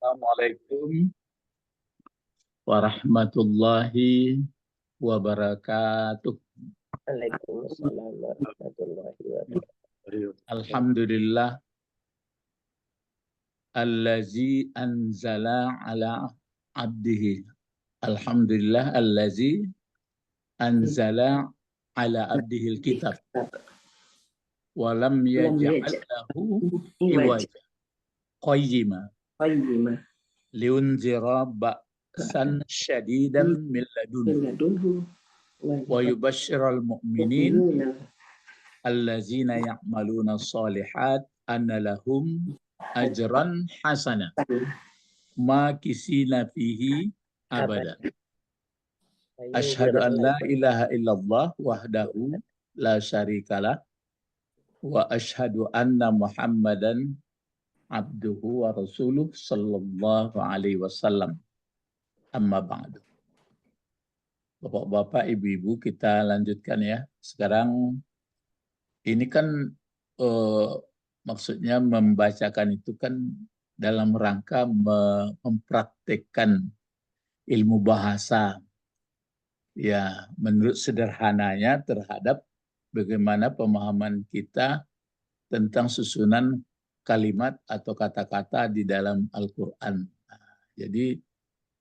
Assalamualaikum warahmatullahi wabarakatuh. Waalaikumsalam warahmatullahi wabarakatuh. Alhamdulillah allazi anzala ala abdihi. Alhamdulillah allazi anzala ala abdihi alkitab wa lam yaj'al lahu iwaja qayyima liunzira ba'san syadidan min ladunhu wa yubashshiral mu'minin allazina ya'maluna shalihat anna lahum ajran hasana makisina fihi abada. Asyhadu an la ilaha illallah wahdahu la syarikalah wa asyhadu anna muhammadan abduhu wa rasuluh sallallahu alaihi wasallam. Amma ba'du. Bapak-bapak, ibu-ibu, kita lanjutkan ya. Sekarang ini kan maksudnya membacakan itu kan dalam rangka mempraktekkan ilmu bahasa ya menurut sederhananya terhadap bagaimana pemahaman kita tentang susunan kalimat atau kata-kata di dalam Al-Quran. Nah, jadi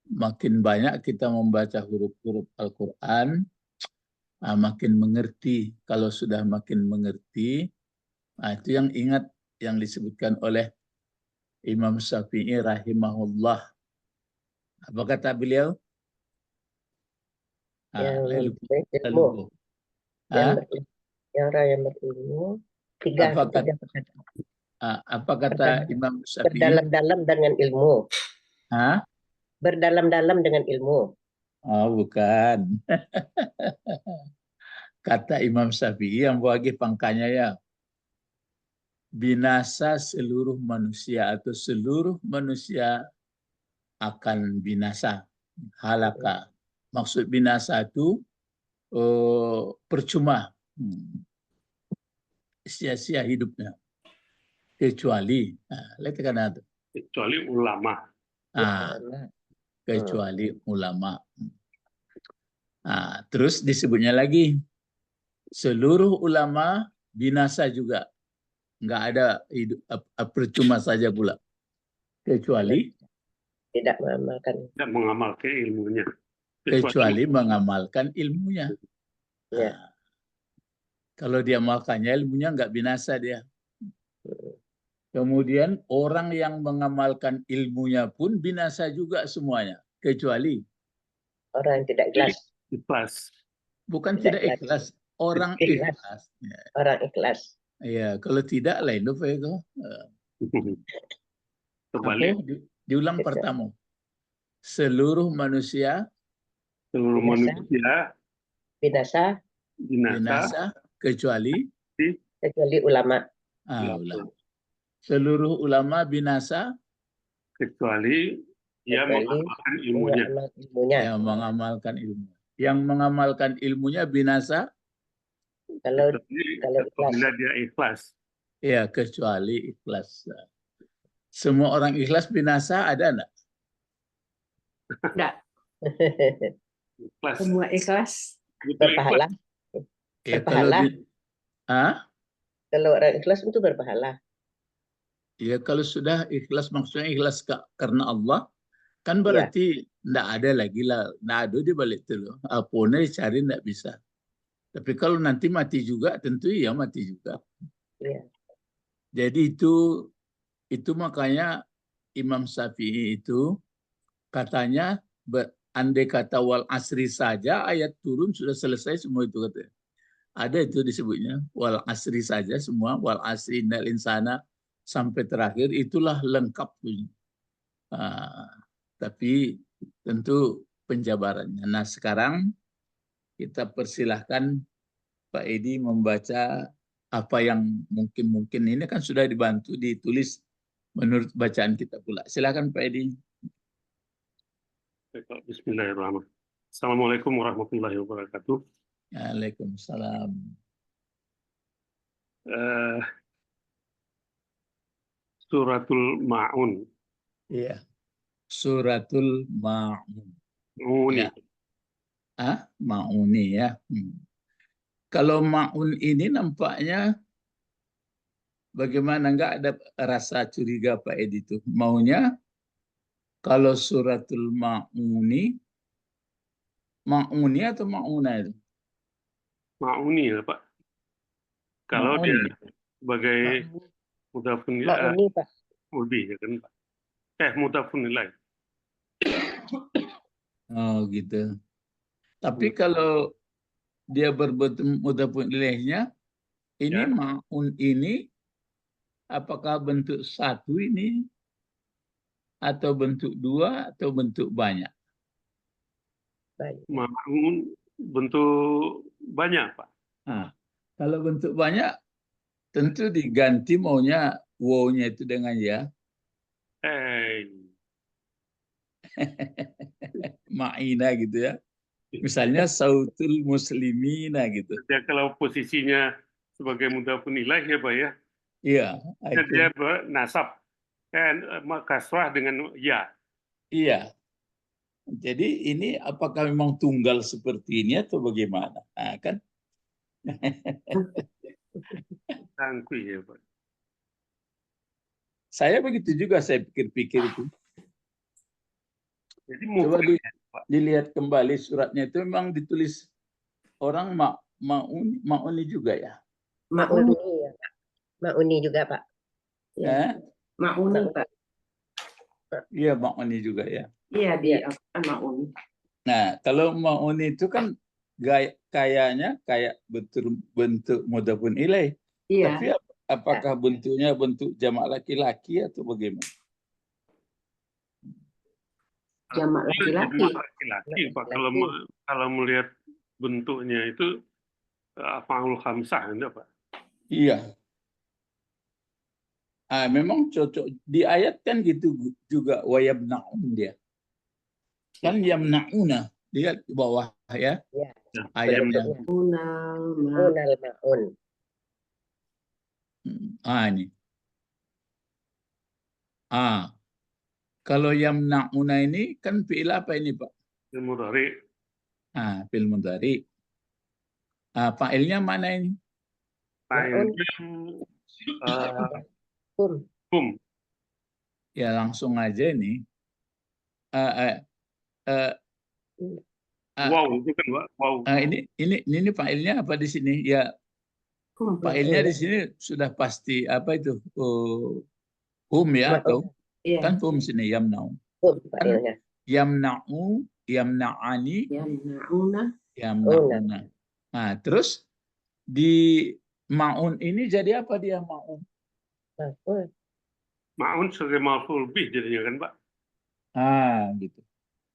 makin banyak kita membaca huruf-huruf Al-Quran, makin mengerti. Kalau sudah makin mengerti, itu yang ingat yang disebutkan oleh Imam Syafi'i rahimahullah. Apa kata beliau? Yang berilmu, yang berilmu, tiga perkataan. Apa kata Imam Syafi'i? Berdalam-dalam dengan ilmu. Berdalam-dalam dengan ilmu. Oh, bukan. Kata Imam Syafi'i yang bagi pangkanya ya, binasa seluruh manusia atau seluruh manusia akan binasa. Halaka. Maksud binasa itu percuma. Sia-sia hidupnya. Kecuali, kecuali ulama. Kecuali ulama. Terus disebutnya lagi, seluruh ulama binasa juga. Nggak ada hidup, percuma saja pula. Kecuali tidak mengamalkan ilmunya. Kecuali mengamalkan ilmunya. Ya. Kalau dia makannya ilmunya nggak binasa dia. Kemudian orang yang mengamalkan ilmunya pun binasa juga semuanya. Kecuali orang yang tidak ikhlas. Bukan tidak ikhlas. Orang ikhlas. Orang ikhlas. Iya, kalau tidak lain lupa itu. Kembali. Diulang pertama. Seluruh manusia binasa kecuali ulama. Ulama. Seluruh ulama binasa kecuali mengamalkan ilmunya. Yang mengamalkan ilmu. Yang mengamalkan ilmunya binasa kalau apabila dia ikhlas. Ya, kecuali ikhlas. Semua orang ikhlas binasa ada enggak? Enggak. Ikhlas. Semua ikhlas. Berpahala. Ya, kalau orang ikhlas itu berpahala. Ya, kalau sudah ikhlas maksudnya ikhlas karena Allah, kan berarti enggak ada lagi lah, enggak ada di balik itu loh. Apapun dicari enggak bisa. Tapi kalau nanti mati juga, tentu ya mati juga. Ya. Jadi itu makanya Imam Syafi'i itu katanya andai kata wal asri saja ayat turun sudah selesai semua itu katanya. Ada itu disebutnya wal asri saja semua wal asri innal insana sampai terakhir itulah lengkap. Tapi tentu penjabarannya. Nah, sekarang kita persilahkan Pak Edi membaca apa yang mungkin ini kan sudah dibantu ditulis menurut bacaan kita pula. Silakan Pak Edi. Bismillahirrahmanirrahim. Assalamualaikum warahmatullahi wabarakatuh. Waalaikumsalam. Suratul Ma'un. Iya. Suratul Ma'un. Uni. Ya. Ma'uni ya. Kalau Ma'un ini nampaknya bagaimana, nggak ada rasa curiga Pak Edi itu. Maunya kalau suratul Ma'uni atau Ma'una itu? Ma'uni ya Pak. Kalau dia Ma'uni. sebagai mudhafun Ma'uni, Pak. lebih ya kan Pak. Mudhafun ilaih. Oh gitu. Tapi kalau dia berbentuk mudhafun ilaihnya, ini Ya. Ma'un ini apakah bentuk satu ini atau bentuk dua atau bentuk banyak? Banyak. Ma'un bentuk banyak Pak. Nah, kalau bentuk banyak tentu diganti maunya wow-nya itu dengan ya. Ma'ina gitu ya. Misalnya sautul muslimina gitu. Ya, kalau posisinya sebagai mudhafun ilaih ya Pak ya. Iya. Dia bernasab. Kasrah dengan ya. Iya. Jadi ini apakah memang tunggal seperti ini atau bagaimana? Nah, kan? Tangkui ya Pak. Saya begitu juga, saya pikir-pikir itu. Jadi Coba dilihat kembali suratnya itu memang ditulis orang Ma'uni juga ya? Ma'uni ya, Pak. Ma'uni juga, Pak. Ya. Ma'uni, Pak. Iya, Ma'uni juga ya. Iya, di Ma'uni. Nah, kalau Ma'uni itu kan kayaknya kayak bentuk mudhafun ilaih. Iya. Tapi apakah bentuknya bentuk jamak laki-laki atau bagaimana? Jamak laki-laki. Laki-laki Pak. Kalau melihat bentuknya itu af'alul khamsah enggak Pak? Iya. Memang cocok di ayat kan gitu juga, wa yamna'un dia. Kan yamna'una, lihat di bawah ya. Ya. Ayatnya. Unal ma'un. Ini. Kalau yamna'una ini kan fi'il apa ini Pak? Fi'il mudhari. Fi'il mudhari. Fa'ilnya mana ini? Fa'ilnya hum. Ya langsung aja ini. Wow, itu kan Pak. Wow. Ini fa'ilnya apa di sini? Ya, fa'ilnya di sini sudah pasti apa itu? Hum ya atau kan hum sini yamna'u. Kan yamna'u, yamna'ani, yamna'una. Nah, terus di ma'un ini jadi apa dia ma'un? Ma'un sebagai maf'ul bih jadinya kan Pak? Gitu.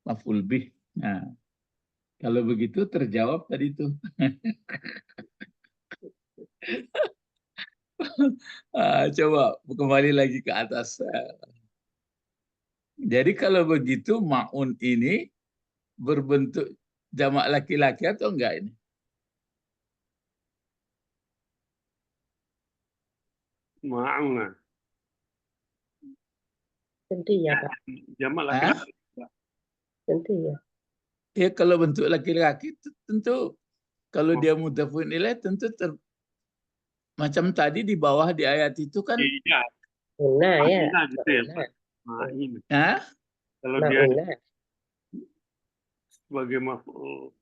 Maf'ul bih. Nah, kalau begitu terjawab tadi itu. Coba kembali lagi ke atas. Jadi kalau begitu ma'un ini berbentuk jamak laki-laki atau enggak ini? Ma'una. Tentu ya, Pak. Jamak laki-laki. Tentu ya. Ya kalau bentuk laki-laki tentu kalau dia mudhafun ilaih tentu macam tadi di bawah di ayat itu kan. Iya. Una ya. Gitu ya, Pak. Kalau dia sebagai maf'ul.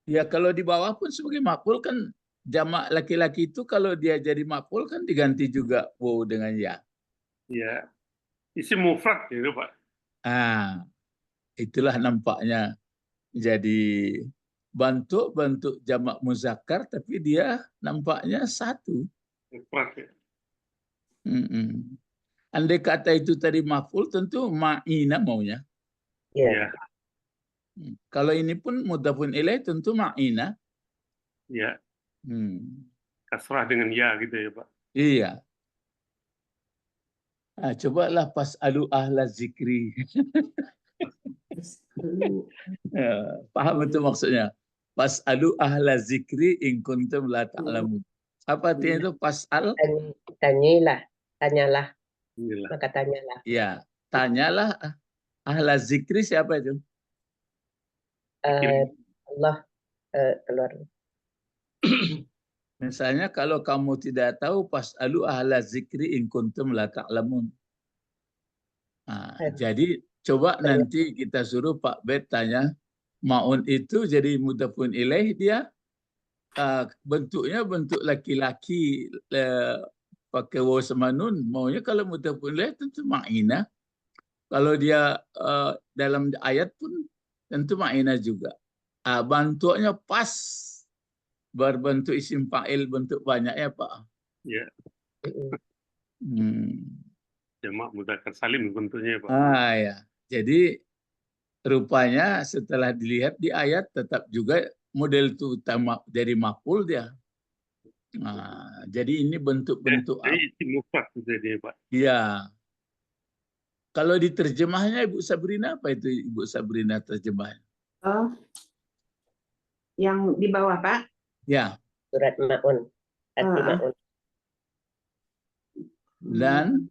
Ya kalau di bawah pun sebagai maf'ul kan jamak laki-laki itu kalau dia jadi maf'ul kan diganti juga waw dengan ya. Ya. Isim mufrad gitu Pak. Itulah nampaknya jadi bentuk jamak muzakkar tapi dia nampaknya satu. Mufrad ya. Andai kata itu tadi maf'ul tentu ma'ina maunya. Iya. Kalau ini pun mudhafun ilaih tentu ma'ina. Iya. Kasrah dengan ya gitu ya Pak. Iya. Cobalah pas'alu ahla zikri. Paham itu maksudnya? Pas'alu ahla zikri in kuntum la ta'lamun. Apa artinya itu pas'al? Tanyalah. Maka tanyalah. Ya, tanyalah ahla zikri siapa itu? Allah keluar. Misalnya kalau kamu tidak tahu, pas'alu ahla zikri in kuntum la ta'lamun. Nah, jadi coba nanti kita suruh Pak Bet tanya, ma'un itu jadi mudhafun ilaih, dia bentuknya bentuk laki-laki, pakai waw sama nun. Maunya kalau mudhafun ilaih tentu ma'ina. Kalau dia dalam ayat pun tentu ma'ina juga. Bentuknya pas berbentuk isim fa'il, bentuk banyak ya Pak. Ya, Hmm. jamak mudzakkar salim bentuknya Pak. Ya. Jadi rupanya setelah dilihat di ayat tetap juga model itu utama dari maf'ul dia. Nah, jadi ini bentuk-bentuk Jadi isim mufrad jadinya Pak. Iya. Kalau diterjemahnya Ibu Sabrina, apa itu Ibu Sabrina terjemahnya? Oh, yang di bawah Pak. Ya. Surat Ma'un. Hati Ma'un. Dan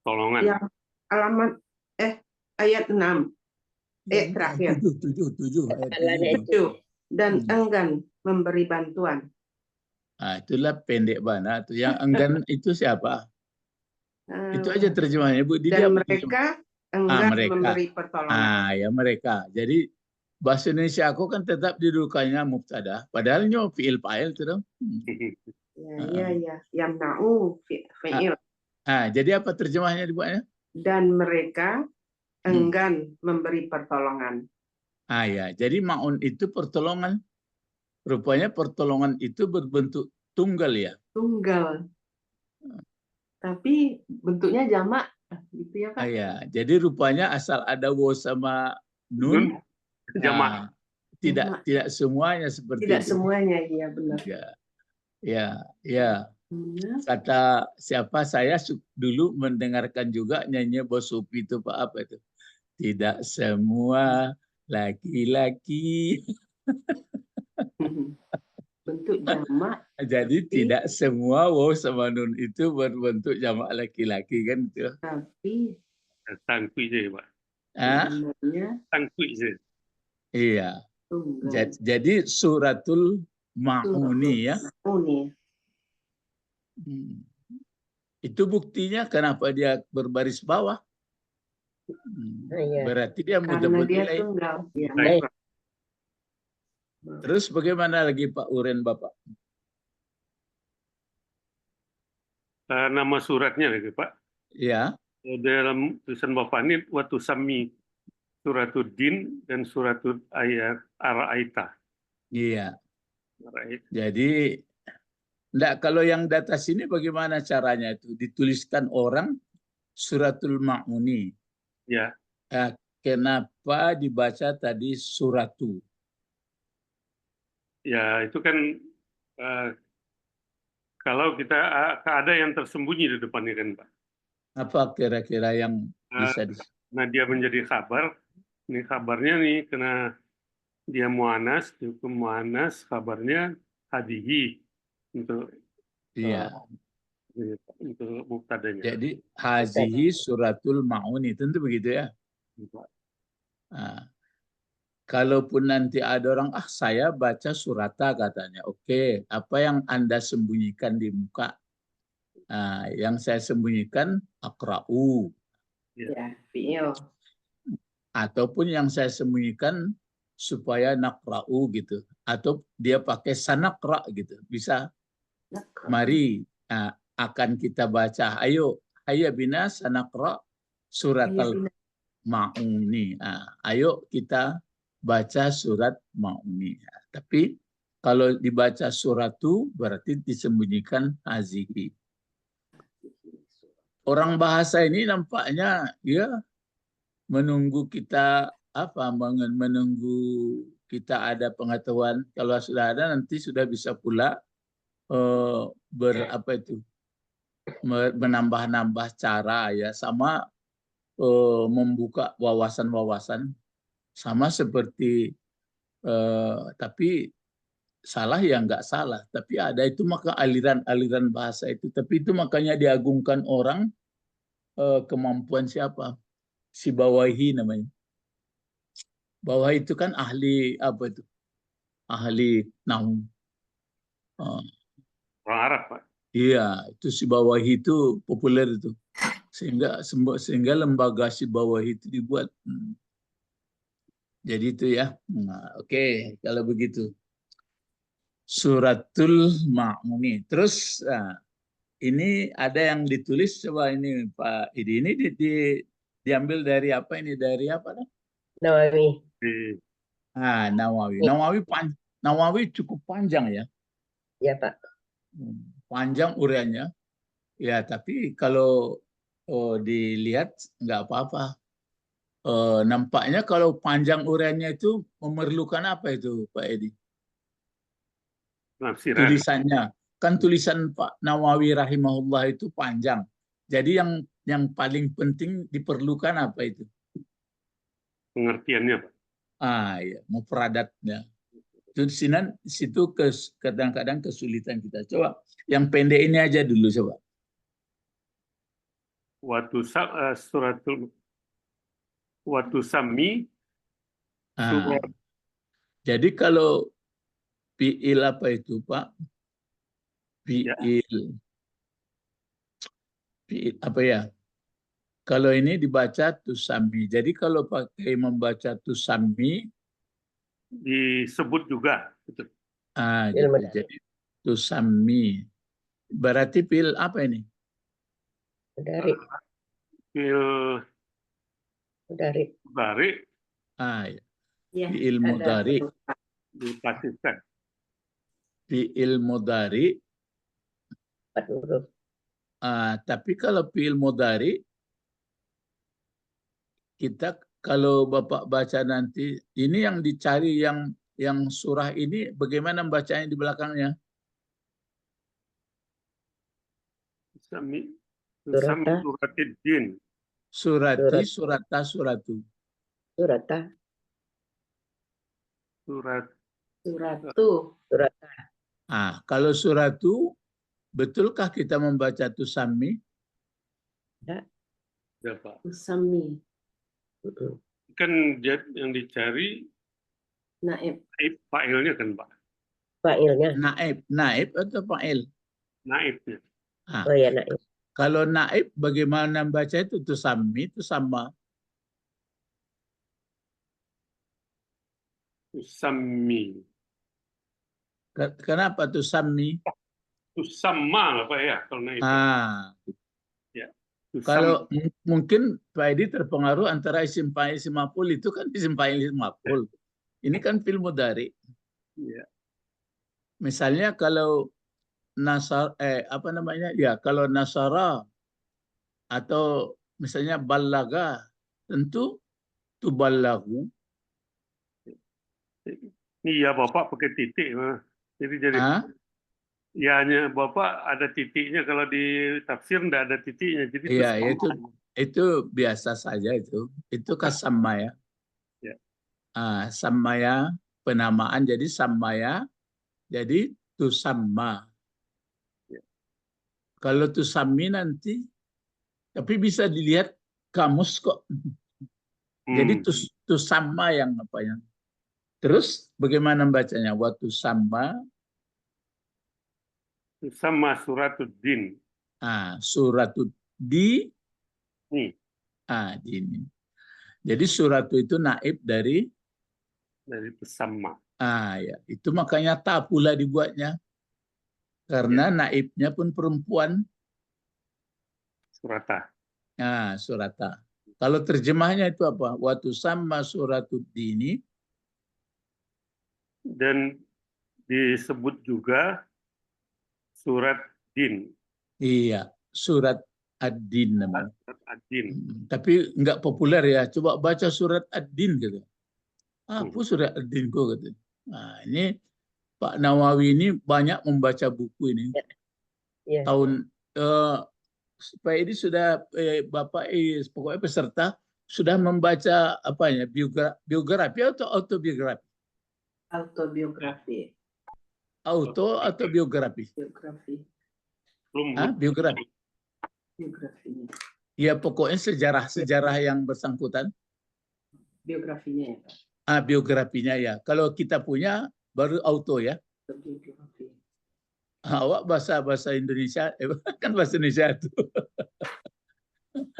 tolongan. Yang alamat ayat 6. Terakhir. 7. Dan enggan memberi bantuan. Nah, itulah pendek banget. Yang enggan itu siapa? Itu aja terjemahnya Bu. Dan mereka enggan memberi pertolongan. Ya mereka. Jadi bahasa Indonesia aku kan tetap didudukannya mubtada. Padahal fi'il fa'il itu dong. Ya. Yamna'u fi'il. Jadi apa terjemahnya dibuatnya? Dan mereka enggan memberi pertolongan. Ya. Jadi ma'un itu pertolongan. Rupanya pertolongan itu berbentuk tunggal ya. Tunggal. Tapi bentuknya jamak gitu ya Pak. Ya. Jadi rupanya asal ada waw sama nun, jamak. Tidak semuanya seperti Tidak itu. semuanya, iya benar. Ya. Kata siapa, saya dulu mendengarkan juga nyanyi Bos Supi itu Pak, apa itu? Tidak semua laki-laki. Bentuk jamak. Jadi tidak semua waw sama nun itu berbentuk jamak laki-laki kan itu. Tapi Tangkui saja Pak. sebenarnya tangkui saja. Iya. tunggal. Jadi suratul Ma'uni ya. Ma'uni. Itu buktinya kenapa dia berbaris bawah. Berarti dia mudah dia tunggal. Ya, Terus bagaimana lagi Pak Uren Bapak? Nama suratnya lagi Pak. Ya. Dalam tulisan Bapak ini waktu sami Suratuddin dan Suratud ayat Ar-Aita. Iya. Jadi kalau yang di atas ini bagaimana caranya itu? Dituliskan orang Suratul Ma'uni. Ya. Kenapa dibaca tadi suratu? Ya, itu kan kalau kita ada yang tersembunyi di depannya kan Pak. Apa kira-kira yang bisa Nah, dia menjadi kabar. Ini kabarnya nih, karena dia mu'anas, hukum mu'anas, kabarnya hadihi untuk untuk mubtadanya. Jadi hazihi suratul ma'uni, tentu begitu ya. Kalaupun nanti ada orang, saya baca surata katanya. Oke, apa yang Anda sembunyikan di muka? Yang saya sembunyikan akra'u. Ya, fi'il. Ataupun yang saya sembunyikan supaya nakra'u gitu. Atau dia pakai sanakra gitu. Bisa. Mari akan kita baca. Ayo, hayya bina sanakra surat al-Ma'uni. Ayo kita baca surat Ma'uni. Tapi kalau dibaca suratu berarti disembunyikan hazihi. Orang bahasa ini nampaknya ya menunggu kita menunggu kita ada pengetahuan. Kalau sudah ada nanti sudah bisa pula menambah-nambah cara ya, sama membuka wawasan-wawasan sama seperti tapi salah ya nggak salah, tapi ada itu maka aliran-aliran bahasa itu, tapi itu makanya diagungkan orang kemampuan siapa? Sibawahi namanya. Bawahi itu kan ahli apa itu? Ahli nahwu. Orang Arab, Pak. Iya, itu Sibawahi itu populer itu. Sehingga lembaga Sibawahi itu dibuat. Jadi itu ya. Nah, oke, kalau begitu. Suratul Ma'muni. Terus ini ada yang ditulis, coba ini Pak Idi, ini diambil dari apa ini? Dari apa? Nawawi. Nawawi. Nawawi cukup panjang ya. Ya Pak. Panjang uraiannya. Ya, tapi kalau dilihat nggak apa-apa. Nampaknya kalau panjang uraiannya itu memerlukan apa itu Pak Edi? Penafsiran. Tulisannya. Kan tulisan Pak Nawawi rahimahullah itu panjang. Jadi yang paling penting diperlukan apa itu? Pengertiannya, Pak. Ya, mufradatnya. Itu di situ kadang-kadang kesulitan kita. Coba yang pendek ini aja dulu coba. Watu sami. Jadi kalau fi'il apa itu Pak? Fi'il apa ya? Kalau ini dibaca tusami. Jadi kalau pakai membaca tusami disebut juga. Gitu. Jadi tusami. Berarti fi'il apa ini? Mudari. Mudari. Ya. Fi'il mudari. Dipasifkan. Fi'il mudari. 4 huruf. Tapi kalau fi'il mudari, kita kalau Bapak baca nanti, ini yang dicari yang surah ini bagaimana bacanya di belakangnya? Suratiddin. Surati, surata, suratu. Surata. Suratu. Surata. Kalau suratu, betulkah kita membaca tusami? Ya. Ya, Pak. Tusami. Kan yang dicari Naib. Fa'ilnya kan, Pak? Fa'ilnya. Naib atau fa'il? Naibnya. Oh ya, naib. Kalau naib bagaimana baca itu tusami itu sama. Tusami. Kenapa tusami? Tusama apa ya kalau naib? Ya. Kalau mungkin Pak Edi terpengaruh antara isim fa'il isim maf'ul itu kan isim fa'il isim maf'ul. Ini kan fi'il mudhari. Ya. Misalnya kalau kalau nasara atau misalnya balaga, tentu tuballagu. Iya, Bapak pakai titik. Jadi ya hanya Bapak ada titiknya, kalau di tafsir enggak ada titiknya. Jadi iya, itu biasa saja itu. Itu kan samaya. Ya. Samaya penamaan jadi samaya jadi tusamma. Ya. Kalau tusami nanti tapi bisa dilihat kamus kok. Jadi tusamma yang apa ya? Terus bagaimana bacanya? Waktu sama suratuddin. Suratuddin. Dini. Jadi suratu itu naib dari sama. Ya, itu makanya ta pula dibuatnya. Karena naibnya pun perempuan. Surata. Surata. Kalau terjemahnya itu apa? Waktu sama suratuddini. Dan disebut juga surat din. Iya, surat ad-din namanya. Ad-din. Tapi nggak populer ya. Coba baca surat ad-din gitu. Apa surat ad-din kok gitu. Nah, ini Pak Nawawi ini banyak membaca buku ini. Ya. Tahun supaya ini sudah Bapak pokoknya peserta sudah membaca apanya? Biografi atau autobiografi? Autobiografi. Auto atau biografi? Biografi. Biografi. Biografinya. Ya pokoknya sejarah yang bersangkutan. Biografinya ya Pak. Biografinya ya. Kalau kita punya baru auto ya. Biografi. Awak bahasa Indonesia, kan bahasa Indonesia itu.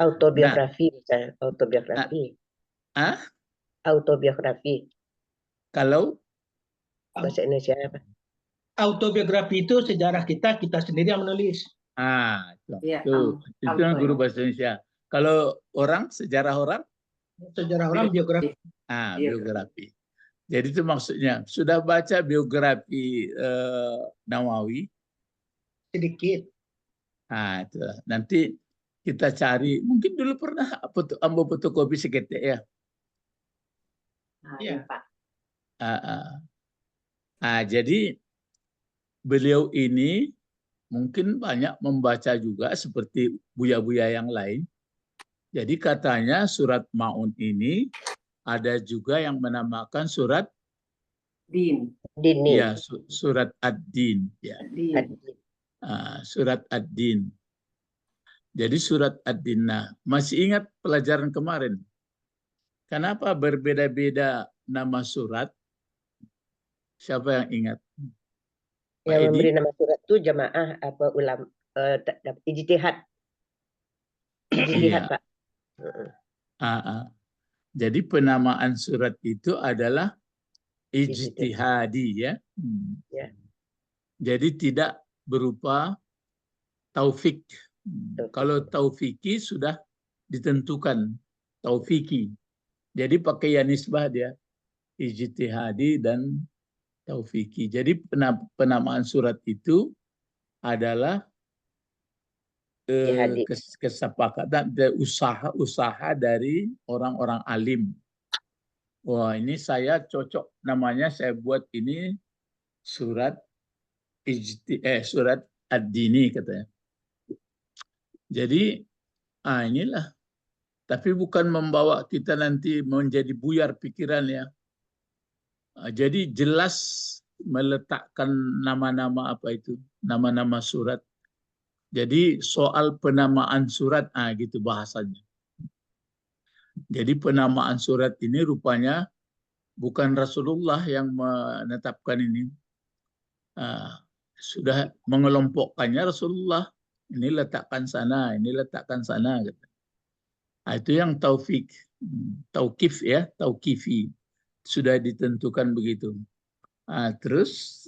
Autobiografi, misalnya. Autobiografi. Autobiografi. Kalau Bahasa Indonesia apa? Autobiografi itu sejarah kita sendiri yang menulis. Iya, itu kan guru bahasa Indonesia. Kalau orang, sejarah orang? Sejarah orang biografi. Biografi. Jadi itu maksudnya, sudah baca biografi Nawawi? Sedikit. Itu. Nanti kita cari, mungkin dulu pernah ambil fotokopi seketik ya? Iya Pak. Jadi beliau ini mungkin banyak membaca juga seperti buya-buya yang lain. Jadi katanya surat Maun ini ada juga yang menamakan surat Din. Ya, surat Ad-Din. Ya. Din. Surat Ad-Din. Jadi surat Ad-Din. Nah, masih ingat pelajaran kemarin? Kenapa berbeda-beda nama surat? Siapa yang ingat? Yang memberi nama surat itu jamaah apa ulama ijtihad. Ijtihad, Iya. Pak. Jadi penamaan surat itu adalah ijtihadi ya. Ya. Jadi tidak berupa taufik. Kalau taufiki sudah ditentukan taufiki. Jadi pakai ya nisbah dia ijtihadi dan taufiki. Jadi penamaan surat itu adalah kesepakatan dan usaha dari orang-orang alim. Wah, ini saya cocok namanya, saya buat ini surat surat ad-dini katanya. Jadi inilah, tapi bukan membawa kita nanti menjadi buyar pikiran ya. Jadi jelas meletakkan nama-nama apa itu, nama-nama surat. Jadi soal penamaan surat, gitu bahasanya. Jadi penamaan surat ini rupanya bukan Rasulullah yang menetapkan ini. Sudah mengelompokkannya Rasulullah. Ini letakkan sana, ini letakkan sana. Gitu. Itu yang taufik, taukif ya, taukifi. Sudah ditentukan begitu. Terus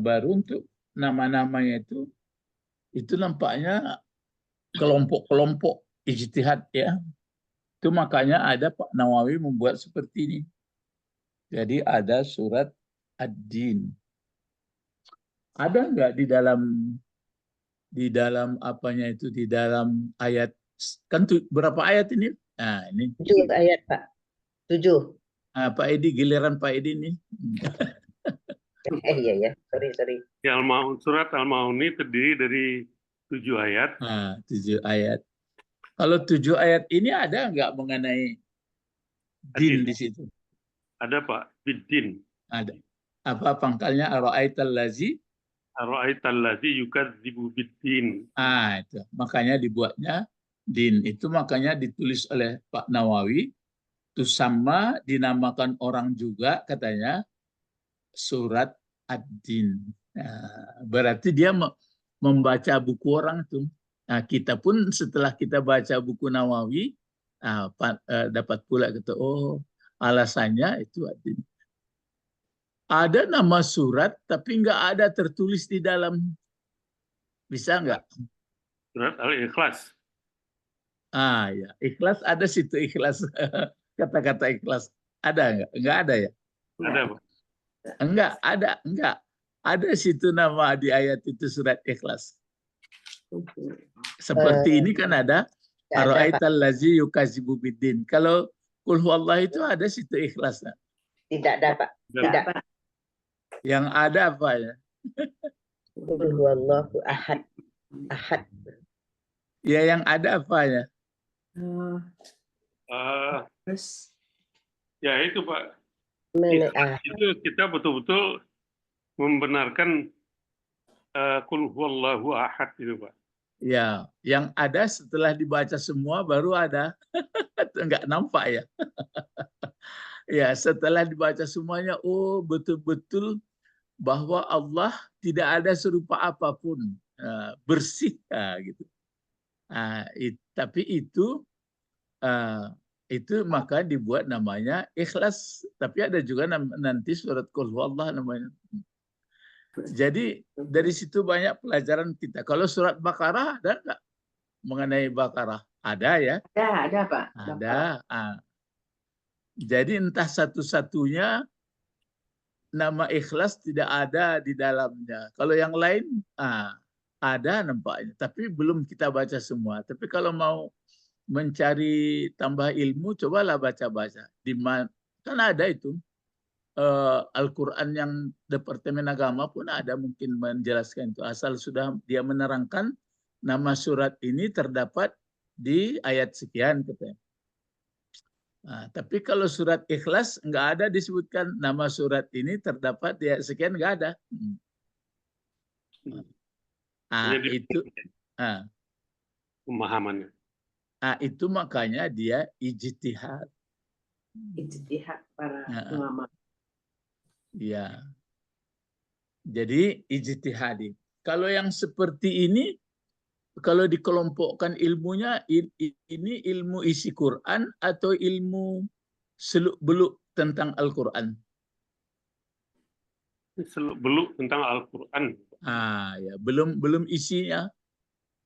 baru untuk nama-namanya itu nampaknya kelompok-kelompok ijtihad ya. Itu makanya ada Pak Nawawi membuat seperti ini. Jadi ada surat ad-din. Ada enggak di dalam apanya itu, di dalam ayat, kan berapa ayat ini? Ini 7 ayat, Pak. 7. Pak Edi, giliran Pak Edi ini. Iya. Sorry. Ya, surat Al-Maun ini terdiri dari 7 ayat. 7 ayat. Kalau 7 ayat ini ada nggak mengenai din di situ? Ada Pak, bid-din. Ada. Apa pangkalnya? Ara'aital lazi yukadzibu bid-din. Itu. Makanya dibuatnya din. Itu makanya ditulis oleh Pak Nawawi. Itu sama dinamakan orang juga katanya surat ad-din. Berarti dia membaca buku orang itu. Kita pun setelah kita baca buku Nawawi dapat pula kata, oh alasannya itu ad-din. Ada nama surat tapi nggak ada tertulis di dalam. Bisa nggak? Surat Al-Ikhlas. Ya, ikhlas ada situ ikhlas. Kata-kata ikhlas ada nggak? Nggak ada ya? Ada Pak. Enggak. Ada situ nama di ayat itu surat Ikhlas. Seperti ini kan ada ara'aital lazi yukadzibu biddin. Kalau qul huwallahu itu ada situ Ikhlas. Tidak ada, Pak. Tidak. Yang ada apa ya? Qul huwallahu ahad. Ahad. Ya yang ada apa ya? Terus ya itu Pak. Itu kita betul-betul membenarkan qul huwallahu ahad itu Pak. Ya, yang ada setelah dibaca semua baru ada. Enggak nampak ya. Ya, setelah dibaca semuanya, oh betul-betul bahwa Allah tidak ada serupa apapun, bersih gitu. Tapi itu maka dibuat namanya ikhlas. Tapi ada juga nanti surat Qul Huwallah namanya. Jadi dari situ banyak pelajaran kita. Kalau surat Baqarah ada nggak mengenai Baqarah? Ada ya? Ada Pak. Ada. Jadi entah satu-satunya nama ikhlas tidak ada di dalamnya. Kalau yang lain ada nampaknya, tapi belum kita baca semua. Tapi kalau mau mencari tambah ilmu, cobalah baca-baca. Di mana kan ada itu Al-Quran yang Departemen Agama pun ada mungkin menjelaskan itu. Asal sudah dia menerangkan nama surat ini terdapat di ayat sekian katanya. Tapi kalau surat Ikhlas nggak ada disebutkan nama surat ini terdapat di ayat sekian, nggak ada. Itu pemahamannya. Itu makanya dia ijtihad. Ijtihad para ulama. Ya. Jadi ijtihadi. Kalau yang seperti ini, kalau dikelompokkan ilmunya, ini ilmu isi Quran atau ilmu seluk-beluk tentang Al-Quran? Seluk-beluk tentang Al-Quran. Ya, belum isinya,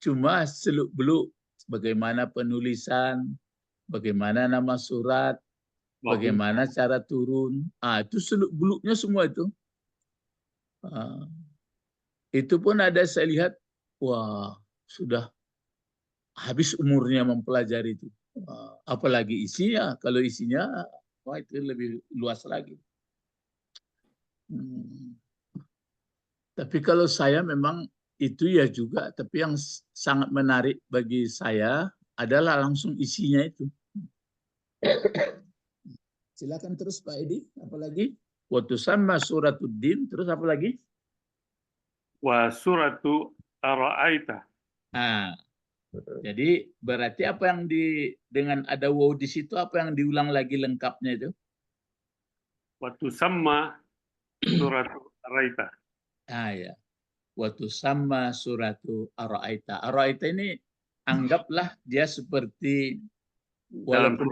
cuma seluk-beluk bagaimana penulisan, bagaimana nama surat, bagaimana cara turun. Itu seluk-beluknya semua itu. Itu pun ada saya lihat, wah sudah habis umurnya mempelajari itu. Apalagi isinya, kalau isinya, wah itu lebih luas lagi. Tapi kalau saya memang itu ya juga, tapi yang sangat menarik bagi saya adalah langsung isinya itu. Silakan terus Pak Edi, apalagi? Wa tusamma suratuddin, terus apa lagi? Wa suratu Ar-Ra'aita. Jadi berarti apa yang dengan ada waw di situ, apa yang diulang lagi lengkapnya itu? Wa tusamma suratu Ar-Ra'aita. Ya. Wa tusamma suratu Ar-Ra'aita. Ar-Ra'aita ini anggaplah dia seperti walaupun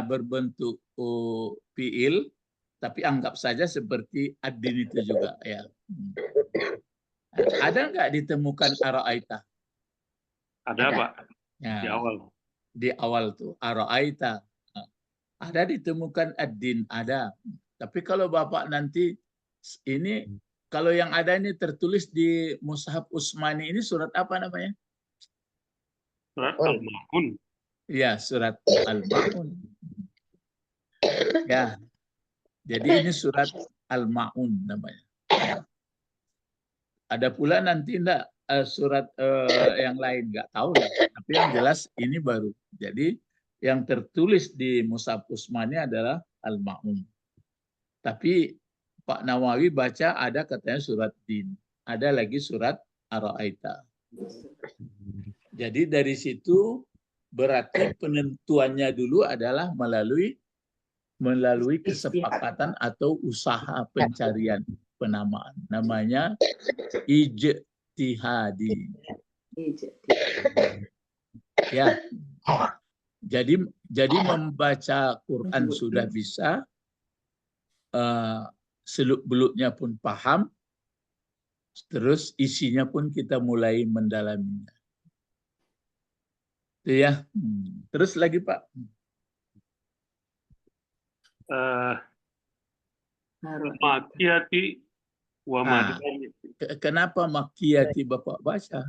berbentuk fiil, tapi anggap saja seperti ad-din itu juga ya. Ada nggak ditemukan Ar-Ra'aita? Ada Pak. Ya, di awal. Di awal tuh Ar-Ra'aita. Ada ditemukan ad-din, ada. Tapi kalau Bapak nanti ini, kalau yang ada ini tertulis di Mushaf Utsmani ini surat apa namanya? Surat Al-Ma'un. Ya, surat Al-Ma'un. Ya. Jadi ini surat Al-Ma'un namanya. Ada pula nanti enggak surat yang lain, nggak tahu lah. Tapi yang jelas ini baru. Jadi yang tertulis di Mushaf Utsmani adalah Al-Ma'un. Tapi Pak Nawawi baca ada katanya surat Din. Ada lagi surat Ar-Ra'aita. Jadi dari situ berarti penentuannya dulu adalah melalui kesepakatan atau usaha pencarian penamaan. Namanya ijtihadi. Ya. Jadi membaca Quran sudah bisa, seluk-beluknya pun paham, terus isinya pun kita mulai mendalaminya. Itu ya. Terus lagi Pak. Makiyati wa madani. Kenapa makiyati Bapak baca?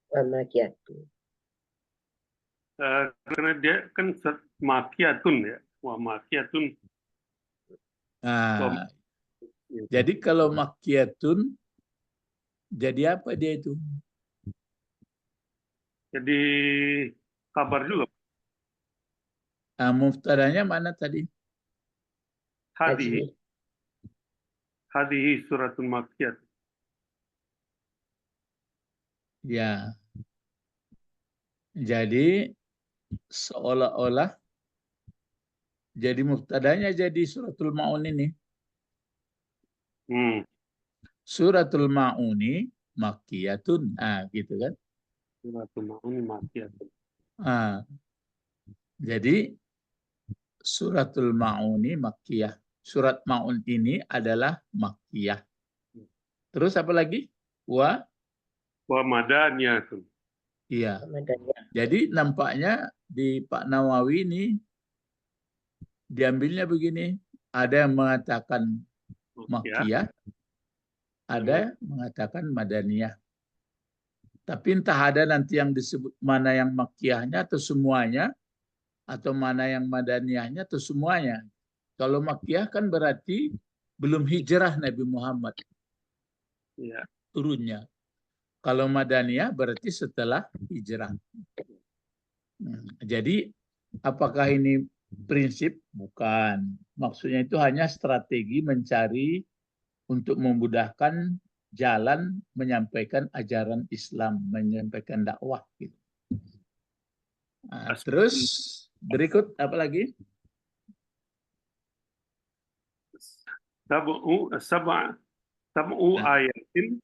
Makiyati. Karena dia kan makiyatun ya. Wa makiyatun. Jadi kalau makiyatun, jadi apa dia itu? Jadi kabar juga. Muftadanya mana tadi? Hadihi suratun makiyat. Ya. Jadi seolah-olah jadi mubtadanya jadi suratul Maun ini. Suratul Mauni makkiyatun. Gitu kan. Suratul Maun makkiyatun. Jadi suratul Mauni makkiyah. Surat Maun ini adalah makkiyah. Terus apa lagi? Wa madaniyatun. Iya. Jadi nampaknya di Pak Nawawi ini diambilnya begini. Ada yang mengatakan makkiyah, ada yang mengatakan madaniyah. Tapi entah ada nanti yang disebut mana yang makkiyahnya atau semuanya, atau mana yang madaniyahnya atau semuanya. Kalau makkiyah kan berarti belum hijrah Nabi Muhammad turunnya. Kalau madaniyah berarti setelah hijrah. Jadi apakah ini prinsip? Bukan. Maksudnya itu hanya strategi mencari untuk memudahkan jalan menyampaikan ajaran Islam, menyampaikan dakwah. Gitu. Terus berikut apa lagi? Sab'u ayatin.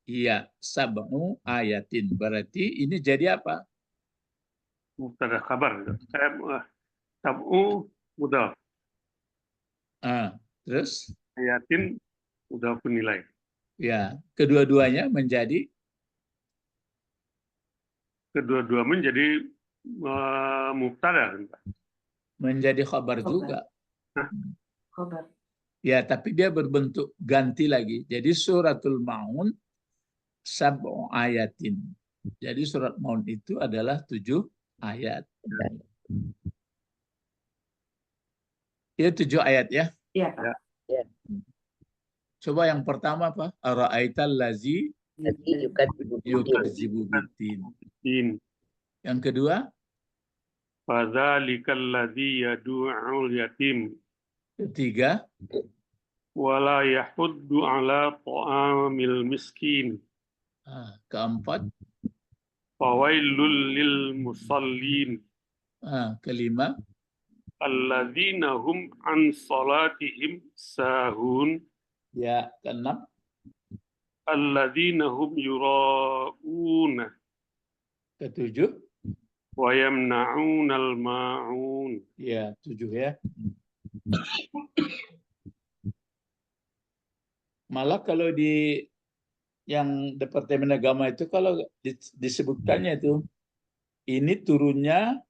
Iya, sab'u ayatin. Berarti ini jadi apa? Mubtada khabar. Sab'u mudhaf. Terus? Ayatin mudhaf nilai. Ya, kedua-duanya menjadi? Kedua-dua menjadi mubtada. Menjadi khabar juga. Khabar. Ya, tapi dia berbentuk ganti lagi. Jadi suratul Maun sab'u ayatin. Jadi surat Maun itu adalah 7 ayat. Ya 7 ayat ya. Iya, Pak. Ya. Coba yang pertama apa? Ara'aital lazi yukadzibu biddin. Yang kedua? Fadzalikal ladzi yad'ul yatim. Ketiga? Wala yahuddu ala ta'amil miskin. Keempat? Fawailul lil musallin. Kelima? Alladzina hum an salatihim sahun. Ya, keenam? Alladzina hum yura'una. Ketujuh? Wa yamna'unal ma'un. Ya, 7 ya. Malah kalau di yang Departemen Agama itu kalau disebutkannya itu ini turunnya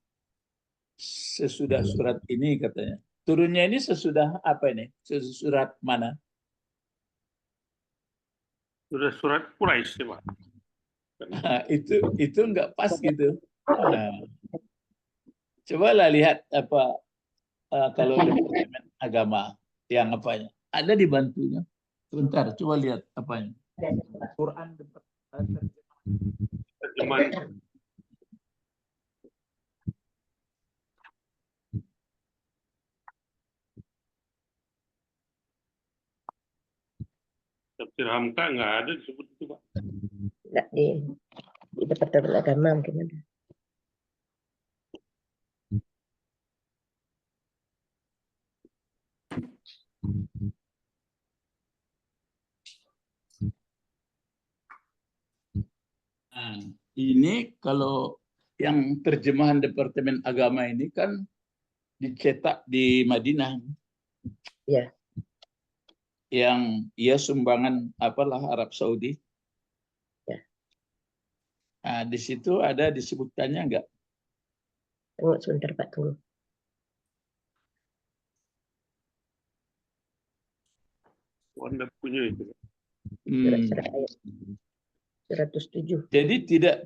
sesudah surat ini katanya. Turunnya ini sesudah apa ini? Surat mana? Sudah surat Quraisy, Pak. Itu enggak pas gitu. Cobalah lihat apa kalau Departemen Agama yang apanya. Ada dibantunya. Sebentar, coba lihat apanya. Quran Terjemahan. Tafsir Hamka nggak ada disebut itu, Pak. Nggak, di Departemen Agama mungkin ada. Ini kalau yang terjemahan Departemen Agama ini kan dicetak di Madinah. Ya. Yang ia sumbangan apalah Arab Saudi. Ya. Di situ ada disebutkannya enggak? Tunggu sebentar Pak, tunggu. Anda punya itu. Surat ayat 107. Jadi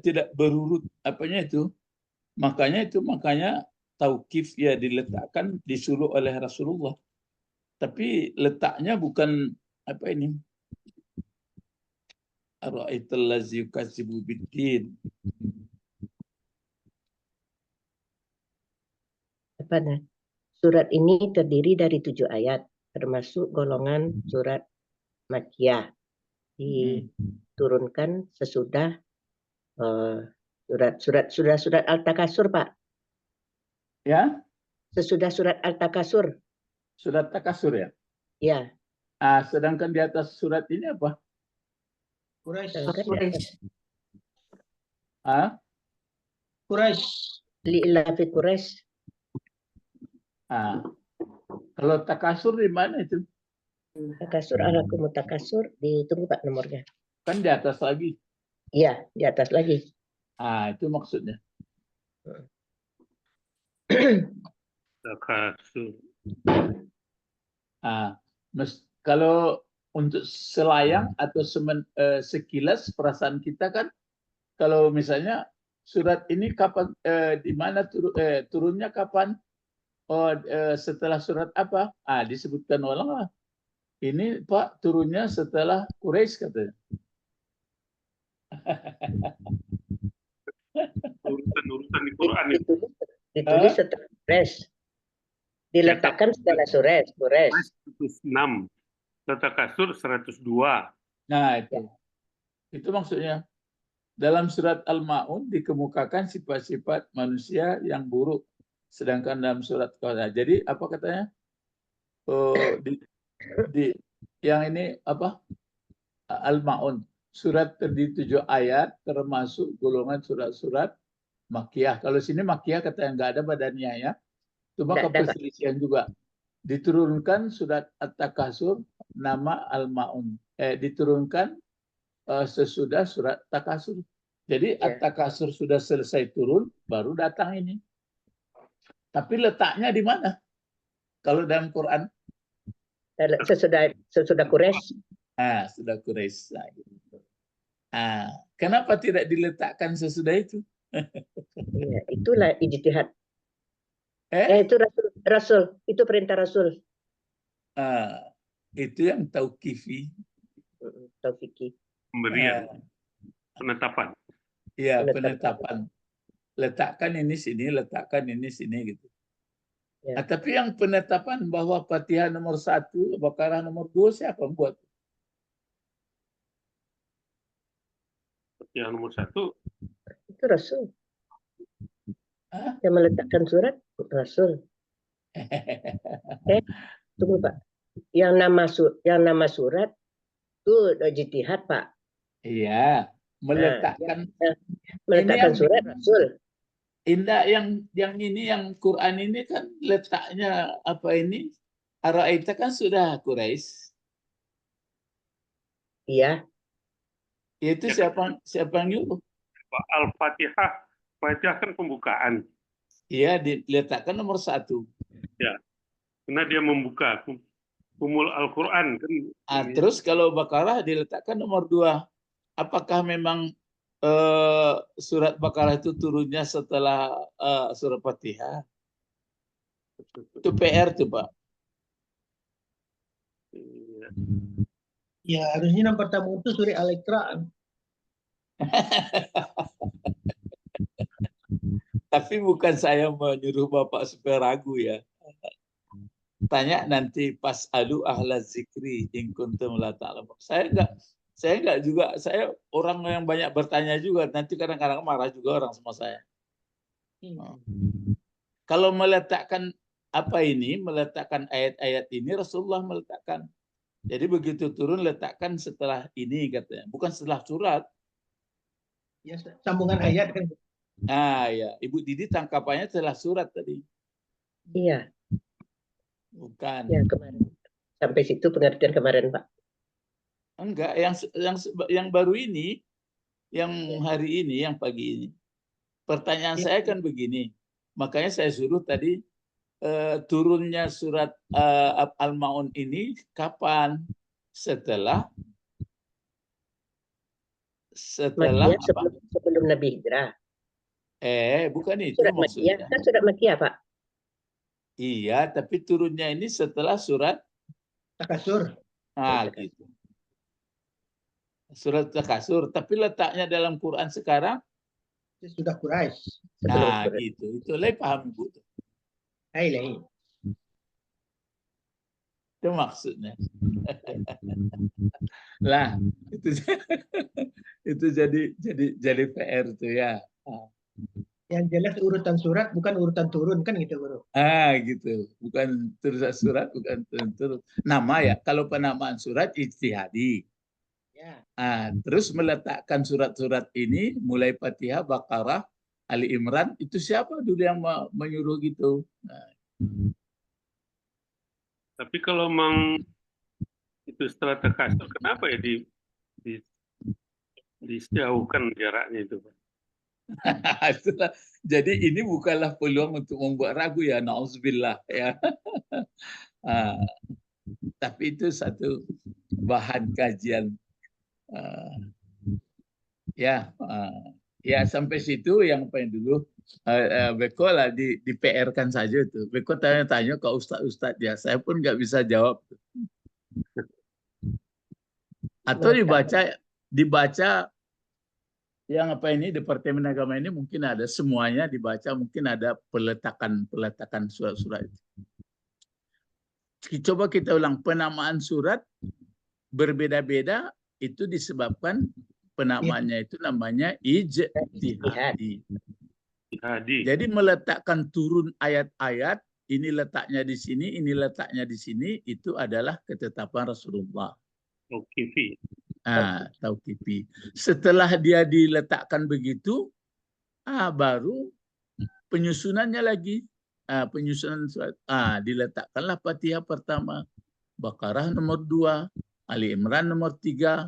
tidak berurut apanya itu. Makanya tauqif ya diletakkan disuruh oleh Rasulullah. Tapi letaknya bukan apa ini? Ara'aital ladzi yukadzibu biddin. Apa nah? Surat ini terdiri dari 7 ayat, termasuk golongan surat Makkiyah. Diturunkan sesudah Surat Al-Takasur, Pak. Ya, Sesudah surat Al-Takasur. surat Takasur ya. Ya. Sedangkan di atas surat ini apa? Quraisy. Ah, Quraisy. Li'ilafi Quraisy. Kalau Takasur di mana itu? Takasur alakum takasur. Ditunggu Pak nomornya. Kan di atas lagi. Iya, di atas lagi. Itu maksudnya. Takasur. Kalau untuk selayang atau sekilas perasaan kita kan, kalau misalnya surat ini kapan, di mana turunnya kapan? Setelah surat apa? Disebutkan ulama. Ini Pak turunnya setelah Quraisy katanya. Urutan di Quran itu. Ditulis setelah Quraisy. Diletakkan setelah Quraisy. 106. Takasur 102. Nah, itu maksudnya. Dalam surat Al-Ma'un dikemukakan sifat-sifat manusia yang buruk. Sedangkan dalam surat Qadar. Jadi apa katanya? Yang ini apa? Al-Ma'un. Surat terdiri 7 ayat termasuk golongan surat-surat Makkiyah. Kalau sini Makkiyah katanya nggak ada badannya ya. Cuma keperselisihan juga. Diturunkan surat At-Takasur nama Al-Ma'un. Diturunkan sesudah surat Takasur. Jadi At-Takasur sudah selesai turun, baru datang ini. Tapi letaknya di mana? Kalau dalam Quran? Sesudah Quraisy. Sudah Quraisy. Kenapa tidak diletakkan sesudah itu? Ya, itulah ijtihad. Itu Rasul. Itu perintah Rasul. Itu yang tauqifi. Taufiki. Pemberian. Penetapan. Iya, penetapan. Letakkan ini sini, letakkan ini sini gitu. Ya. Tapi yang penetapan bahwa Fatihah nomor 1, Baqarah nomor 2 siapa buat? Fatihah nomor 1 itu Rasul. Yang meletakkan surat Rasul. Tunggu Pak. Yang nama surat itu ijtihad Pak. Iya, meletakkan surat Rasul. Indah yang ini yang Quran ini kan letaknya apa ini? Araita kan sudah Quraisy. Iya. Itu siapa yang nyuruh? Al-Fatihah. Fatihah kan pembukaan. Iya, diletakkan nomor 1. Ya. Karena dia membuka umul Al-Quran kan. Terus kalau Baqarah diletakkan nomor 2. Apakah memang surat Baqarah itu turunnya setelah surat Fatihah? Itu PR tuh Pak. Ya harusnya yang pertama itu surat Al-Iqra. Tapi bukan saya menyuruh Bapak supaya ragu ya. Tanya nanti pas alu ahla zikri in kuntum la ta'lamun. Saya enggak juga, saya orang yang banyak bertanya juga, nanti kadang-kadang marah juga orang sama saya. Kalau meletakkan meletakkan ayat-ayat ini Rasulullah meletakkan. Jadi begitu turun letakkan setelah ini katanya, bukan setelah surat. Ya, sambungan ayat kan. Ya, Ibu Didi tangkapannya setelah surat tadi. Iya. Bukan. Ya, kemarin. Sampai situ pengertian kemarin, Pak. Enggak, yang baru ini, yang hari ini, yang pagi ini. Pertanyaan saya kan begini. Makanya saya suruh tadi turunnya surat Al-Ma'un ini kapan? Setelah Makkiyah, sebelum Nabi hijrah. Bukan itu surat maksudnya. Makkiyah, kan surat Makkiyah, Pak. Iya, tapi turunnya ini setelah surat Takasur. Gitu. Surat Takasur, tapi letaknya dalam Quran sekarang Sudah Quraisy. Gitu. Itulah paham Ibu. Itu maksudnya. Lah, itu jadi PR itu ya. Yang jelas urutan surat bukan urutan turun kan gitu Guru. Gitu. Bukan tulisan surat, bukan turun. Nama ya. Kalau penamaan surat ijtihadi. Ya. Terus meletakkan surat-surat ini mulai Fatihah, Baqarah, Ali Imran, itu siapa dulu yang menyuruh gitu? Tapi kalau memang itu setelah takasur, kenapa ya dijauhkan jaraknya itu, Pak? Jadi ini bukanlah peluang untuk membuat ragu ya, na'udzubillah ya. Tapi itu satu bahan kajian. Ya sampai situ yang paling dulu Beko lah di PR-kan saja itu. Beko tanya-tanya ke ustadz ya, saya pun nggak bisa jawab. Atau dibaca yang apa ini Departemen Agama ini mungkin ada semuanya dibaca, mungkin ada peletakan surat-surat. Coba kita ulang, penamaan surat berbeda-beda itu disebabkan penamaannya itu namanya ijtihadi. Jadi meletakkan turun ayat-ayat, ini letaknya di sini, ini letaknya di sini, itu adalah ketetapan Rasulullah. Tauqifi. Setelah dia diletakkan begitu, baru penyusunannya lagi. Penyusunan surat. Diletakkanlah Fatihah pertama, Baqarah nomor 2, Ali Imran nomor 3.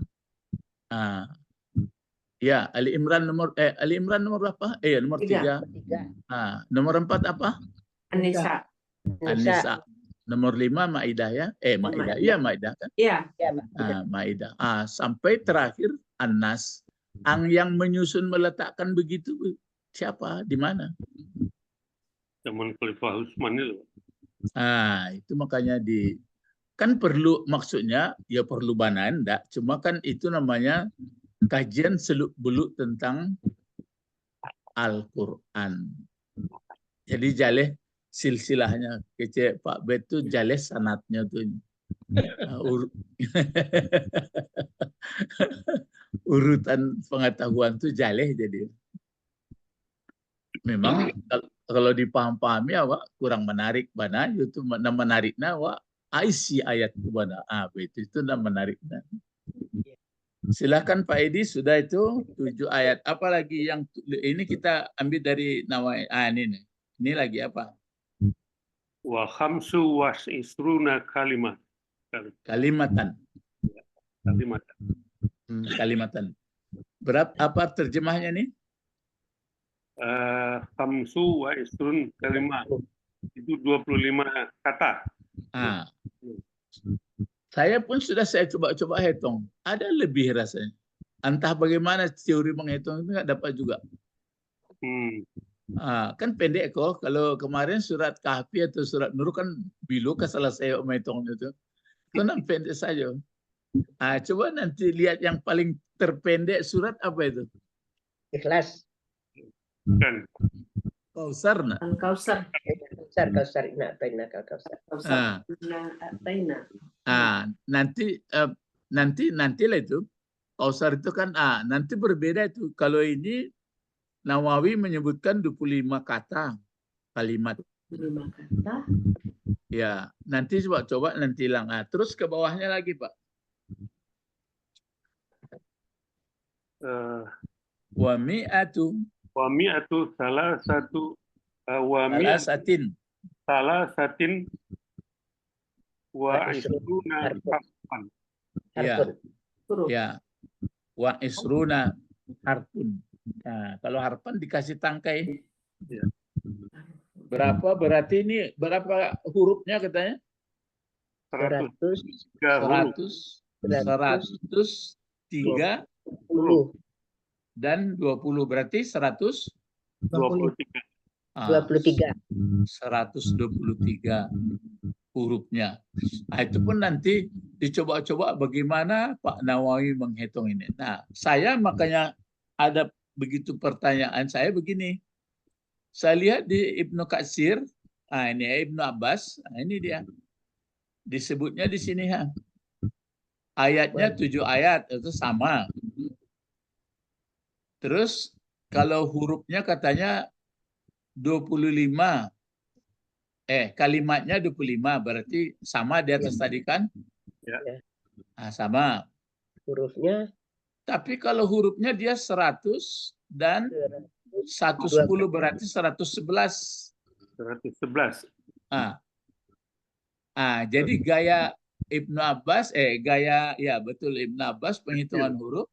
Ya, Ali Imran nomor berapa? Nomor 3. Nomor 4 apa? An-Nisa. Nomor 5 Maidah ya. Maidah. Iya, Maidah kan? Iya. Maidah. Sampai terakhir An-Nas. Yang menyusun meletakkan begitu siapa? Di mana? Zaman Khalifah Utsman itu. Itu makanya kan perlu, maksudnya ya perlu banan, enggak. Cuma kan itu namanya kajian seluk-beluk tentang Al-Quran. Jadi jaleh silsilahnya, kece Pak Bet tuh jaleh sanatnya tuh. Urutan pengetahuan tuh jaleh jadi. Memang kalau dipaham-pahami awak kurang menarik bana itu menariknya awak isi ayat bana itu menariknya. Silakan Pak Edi, sudah itu 7 ayat. Apa lagi yang ini kita ambil dari Nawai? Ini lagi apa? Wa khamsu was'isruna kalimat. Kalimatan. Kalimatan. Apa terjemahnya nih? Khamsu wa isrun kalimat. Itu 25 kata. Saya pun sudah coba hitung. Ada lebih rasanya. Entah bagaimana teori menghitung itu nggak dapat juga. Kan pendek kok. Kalau kemarin surat Kahfi atau surat Nur kan bilu selesai menghitung itu. Itu pendek saja. Coba nanti lihat yang paling terpendek surat apa itu? Ikhlas. Kan. Kausar nak? Kausar. Kausar. Nanti lah itu. Kausar itu kan nanti berbeda itu. Kalau ini Nawawi menyebutkan 25 kata kalimat. 25 kata. Ya, nanti coba nanti hilang. Terus ke bawahnya lagi, Pak. Wa mi'atu salah satin wa isruna harfan. Ya. Wa isruna harfun. Kalau harfan dikasih tangkai. Berapa berarti ini berapa hurufnya katanya? 103 dan 20 berarti 123 hurufnya. Itu pun nanti dicoba-coba bagaimana Pak Nawawi menghitung ini. Saya makanya ada begitu pertanyaan saya begini. Saya lihat di Ibnu Katsir, ini Ibnu Abbas, ini dia. Disebutnya di sini ayatnya 7 ayat itu sama. Terus kalau hurufnya katanya 25. Kalimatnya 25, berarti sama di atas tadi kan? Ya. Nah, sama. Hurufnya Tapi kalau hurufnya dia 100 dan 110 berarti 111. 111. Jadi gaya Ibnu Abbas, gaya ya betul Ibnu Abbas penghitungan huruf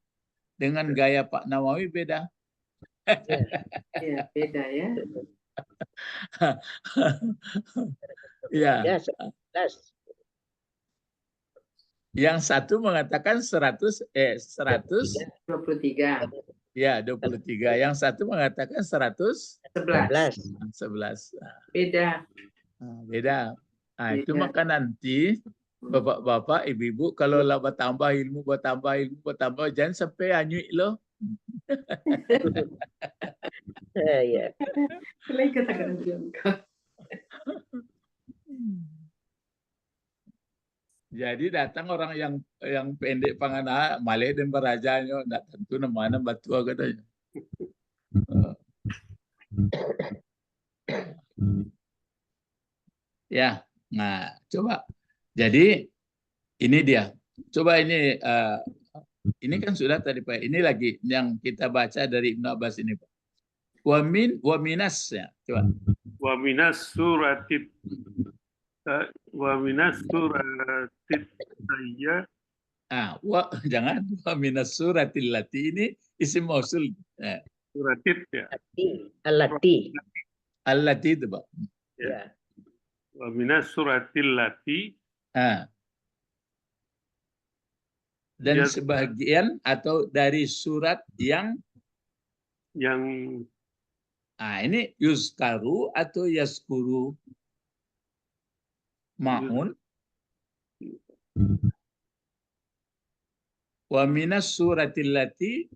dengan gaya Pak Nawawi beda. Ya, beda ya. Ya. ya 11. Yang satu mengatakan 100 23. ya 23. Yang satu mengatakan 111. 11. Beda. Beda. Itu Beda. maka nanti bapak-bapak, ibu-ibu kalau lah bertambah ilmu, jangan sampai anyuik loh. Ya. Lagi kata-kata juga. Jadi datang orang yang pendek pangana malih dan berajanya, ndak tentu namanya batua katanya. Ya, nah coba. Jadi ini dia. Coba ini kan sudah tadi Pak. Ini lagi yang kita baca dari Ibnu Abbas ini Pak. Wa minas ya. Coba. Wa minas suratit saya. Jangan wa minas suratil lati ini isim mausul. Suratit ya. Allati. Allati itu Pak. Ya. Wa minas suratil lati. Dan sebagian atau dari surat yang ini yuskaru atau yaskuru ma'un. Wa minas suratil lati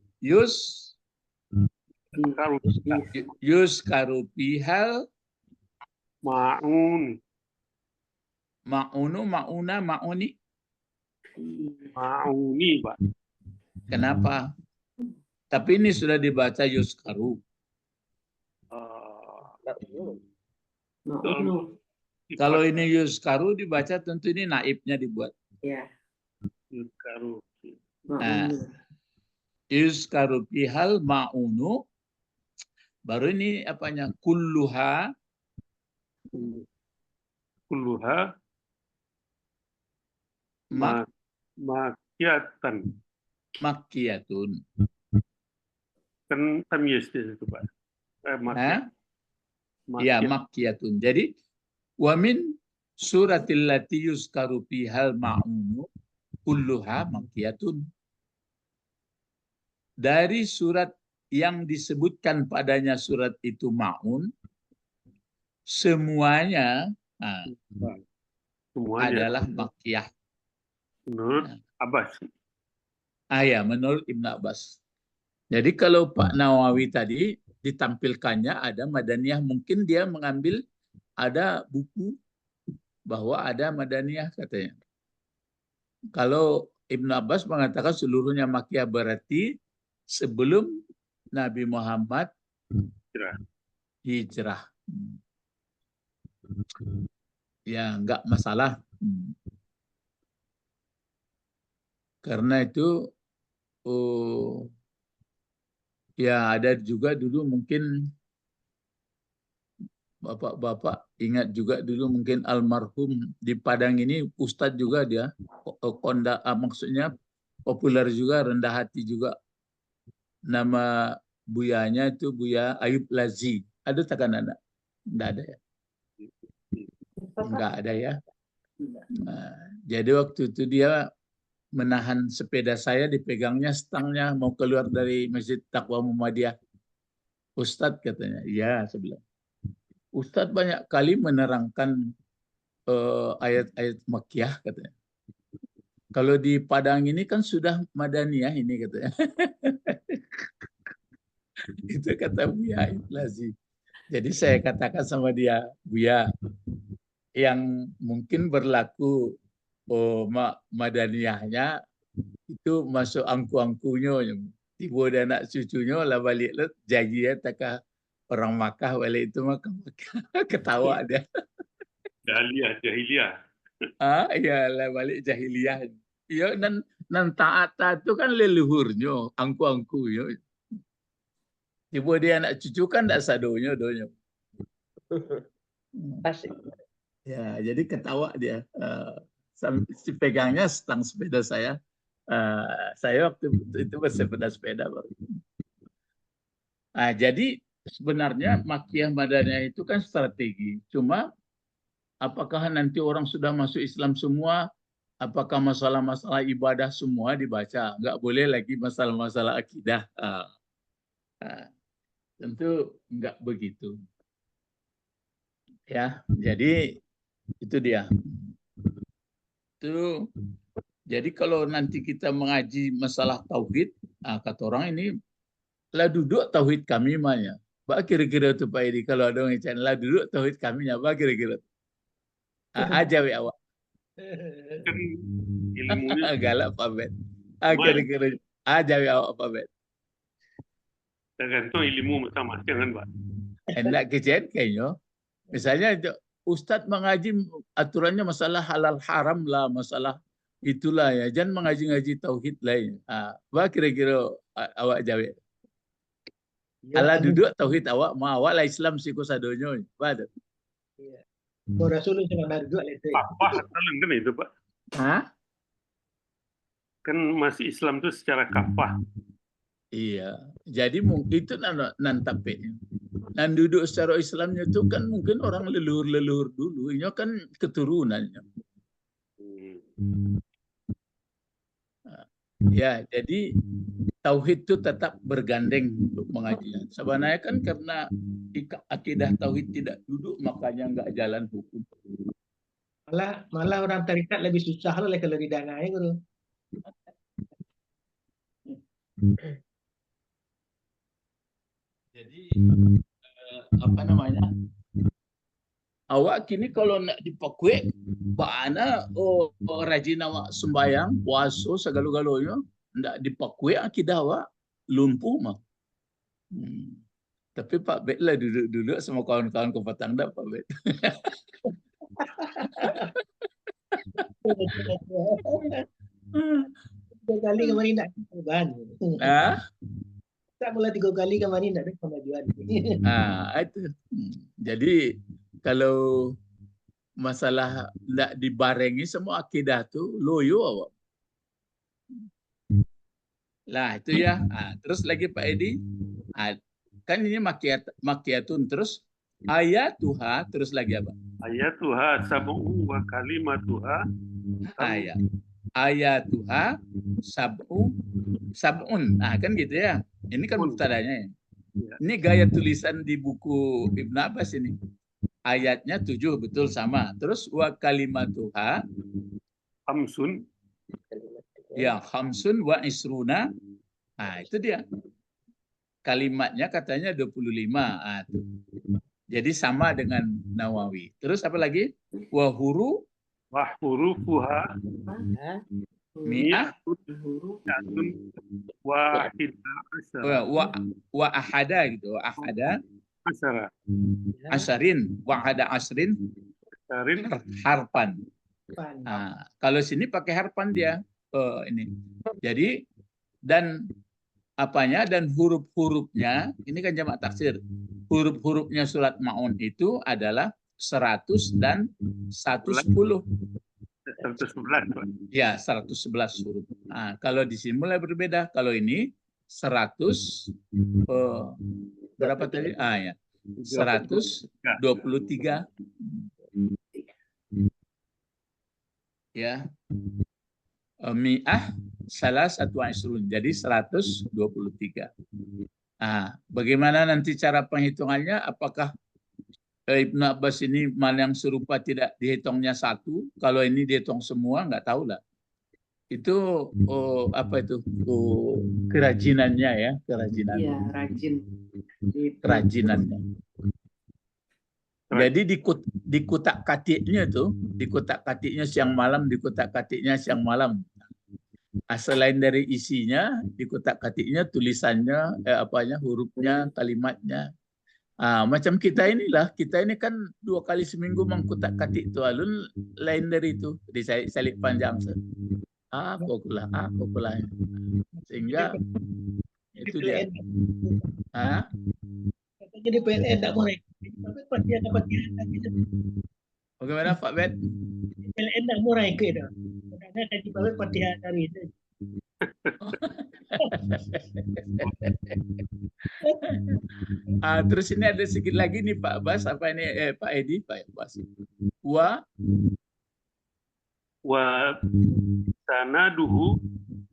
yuskaru bihal ma'un. Ma'unu, ma'una, ma'uni. Ma'uni, Pak. Kenapa? Tapi ini sudah dibaca yuskaru. Kalau ini yuskaru dibaca tentu ini naibnya dibuat. Ya. Yuskaru. Yuskaru bihal ma'unu. Baru ini apanya? Kulluha. Makkiyatan. Makkiyatun. Kan tamyiz itu Pak. Ya, makkiyatun. Jadi wa min suratil lati yuzkaru bihal ma'unu kulluha makkiyatun. Dari surat yang disebutkan padanya surat itu ma'un, semuanya adalah makkiyah. Menurut Abbas. Ya, menurut Ibnu Abbas. Jadi kalau Pak Nawawi tadi ditampilkannya ada Madaniyah, mungkin dia mengambil ada buku bahwa ada Madaniyah katanya. Kalau Ibnu Abbas mengatakan seluruhnya makkiyah berarti sebelum Nabi Muhammad hijrah. Ya, enggak masalah. Karena itu ya ada juga dulu mungkin bapak-bapak ingat juga dulu mungkin almarhum di Padang ini Ustadz juga dia, maksudnya populer juga, rendah hati juga. Nama buyanya itu Buya Ayub Lazi. Ada tak kan anak? Enggak ada ya? Enggak ada ya. Nah, jadi waktu itu dia menahan sepeda saya, dipegangnya stangnya mau keluar dari Masjid Taqwa Muhammadiyah. Ustadz katanya, iya sebelah. Ustadz banyak kali menerangkan ayat-ayat Makkiyah katanya. Kalau di Padang ini kan sudah Madaniyah ini katanya. Itu kata Buya Lazi. Jadi saya katakan sama dia, Buya, yang mungkin berlaku Madaniyahnya itu masuk angku-angkunya. Tiba dan anak cucunya lah balik lah jadi ya takah orang Makkah balik itu mah ketawa dia. Jahiliyah. Iyalah balik jahiliyah. Ya nan taat itu kan leluhurnya, angku-angku ya. Tiba dia anak cucu kan tak sadonya donya. Pasti. Ya, jadi ketawa dia. Si pegangnya stang sepeda saya. Saya waktu itu bersepeda-sepeda. Jadi sebenarnya Makkiyah Madaniyah itu kan strategi. Cuma apakah nanti orang sudah masuk Islam semua, apakah masalah-masalah ibadah semua dibaca? Nggak boleh lagi masalah-masalah akidah. Tentu nggak begitu. Ya, jadi itu dia. Jadi kalau nanti kita mengaji masalah tauhid, kata orang ini lah duduk tauhid kami mah. Bah kira-kira tuh Pak Edi kalau ada yang channel lah duduk tauhid kami nya, bah kira-kira. Aja awak. Kan ilmunya galak Pak Bet. Kira-kira aja awak Pak Bet. tergantung ilmu masing-masing kan Pak. Enak kecil kayaknya. Misalnya Ustadz mengaji aturannya masalah halal haram lah, masalah itulah ya. Jangan mengaji-ngaji tauhid lain. Bah kira-kira awak jawab. Ala duduk tauhid awak awak lah Islam siku sadonyo. Bah. Iya. Rasul jangan duduk itu. Kafah kan itu Pak. Kan masih Islam itu secara kafah. Iya. Jadi mungkin itu nantapnya. Dan duduk secara Islamnya itu kan mungkin orang leluhur-leluhur dulu. Ini kan keturunannya. Ya, jadi tauhid itu tetap bergandeng untuk mengaji. Sebenarnya kan karena akidah tauhid tidak duduk, makanya nggak jalan hukum. Malah orang tarikat lebih susah loh kalau didanai guru. Jadi apa namanya? Awak kini kalau nak dipakwe, bana rajin awak sembayang, puasa segala-galanya, ndak dipakwe akidah awak lumpuh mah. Tapi Pak Bet lah duduk-duduk sama kawan-kawan ke Patang dah Pak Bet. Tiga kali kemarin nak kemajuan. Tak mulai 3 kali kemarin nak kemajuan. Itu. Jadi kalau masalah tidak dibarengi semua akidah tuh loyo awak. Lah itu ya. Terus lagi Pak Edi, kan ini makiyatun terus ayatuha terus lagi apa? Ayatuha sab'u wa kalimatuha ayatuha sab'un. Kan gitu ya. Ini kan mubtadanya ya. Ini gaya tulisan di buku Ibnu Abbas ini. Ayatnya 7 betul sama. Terus wa kalimatuha khamsun. Ya, khamsun wa isruna. Itu dia. Kalimatnya katanya 25. Jadi sama dengan Nawawi. Terus apa lagi? Wa hurufuha mi'ah wa ahada gitu. Ahada asharin wa ahada asrin harpan. Kalau sini pakai harpan dia. Ini. Jadi dan apanya dan huruf-hurufnya ini kan jamak taksir. Huruf-hurufnya surat Maun itu adalah 100 dan 110. 111. Ya, 111 huruf. Kalau di sini mulai berbeda. Kalau ini 100 berapa tadi? Ya. 123. Ya. Mi'ah salah satu asrun. Jadi 123. Bagaimana nanti cara penghitungannya? Apakah Ibnu Abbas ini mana yang serupa tidak dihitungnya satu? Kalau ini dihitung semua, nggak tahu lah. Itu apa itu? Kerajinannya ya, kerajinannya. Iya, rajin. Kerajinannya. Jadi di kotak katiknya itu, di kotak katiknya siang malam, di kotak katiknya siang malam. Selain dari isinya, di kotak katiknya tulisannya, hurufnya, kalimatnya. Macam kita inilah, kita ini kan 2 kali seminggu mengkutak-katik itu alun lain dari itu, disalip panjang. Kokulah. Sehingga itu dia. Jadi PLN tidak mau naik. Patihan dapat Bagaimana Pak Bet? PLN tidak mau naik itu. Karena kaji Pak Bet patihan hari itu. Terus ini ada sedikit lagi nih Pak Bas, apa ini Pak Edi, Pak Bas. Wa sanaduhu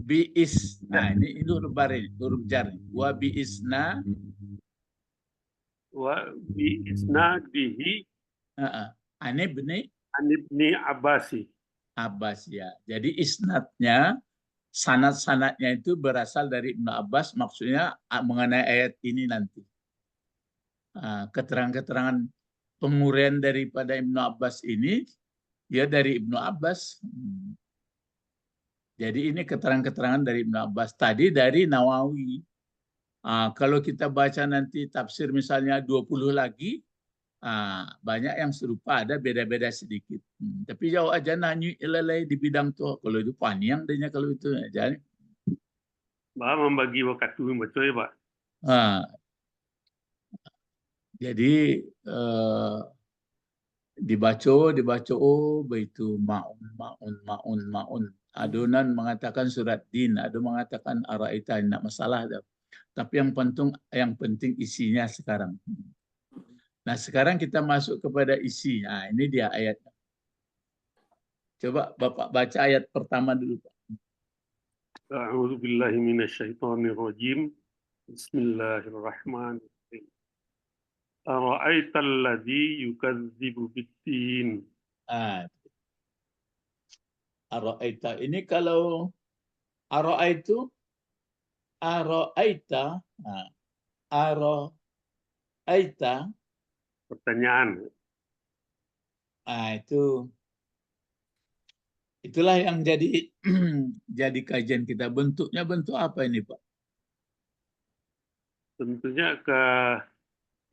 biis. Nah, ini huruf jar. Wa biisna dihi Ibni Abbasi. Abbas ya. Jadi isnadnya, sanad-sanadnya itu berasal dari Ibnu Abbas, maksudnya mengenai ayat ini nanti. Keterangan-keterangan penguraian daripada Ibnu Abbas ini ya dari Ibnu Abbas. Jadi ini keterangan-keterangan dari Ibnu Abbas. Tadi dari Nawawi. Kalau kita baca nanti tafsir misalnya 20 lagi, banyak yang serupa, ada beda-beda sedikit. Tapi jauh aja nanyu ilalai di bidang tuh. Kalau itu panjang dehnya kalau itu. Jadi Pak membagi waktu betul ya Pak? Jadi dibaca begitu maun. Adonan mengatakan surat din, ada mengatakan araita, tidak masalah. Tapi yang penting isinya sekarang. Nah, sekarang kita masuk kepada isi. Nah, ini dia ayatnya. Coba Bapak baca ayat pertama dulu, Pak. A'udzubillahi minasyaitonirrajim. Bismillahirrahmanirrahim. Ara'aital ladzi yukadzibu biddin. Ara'aita. Ini kalau ara'aitu, ara'aita, ara'aita. Pertanyaan. Itulah yang jadi jadi kajian kita. Bentuknya bentuk apa ini, Pak? Tentunya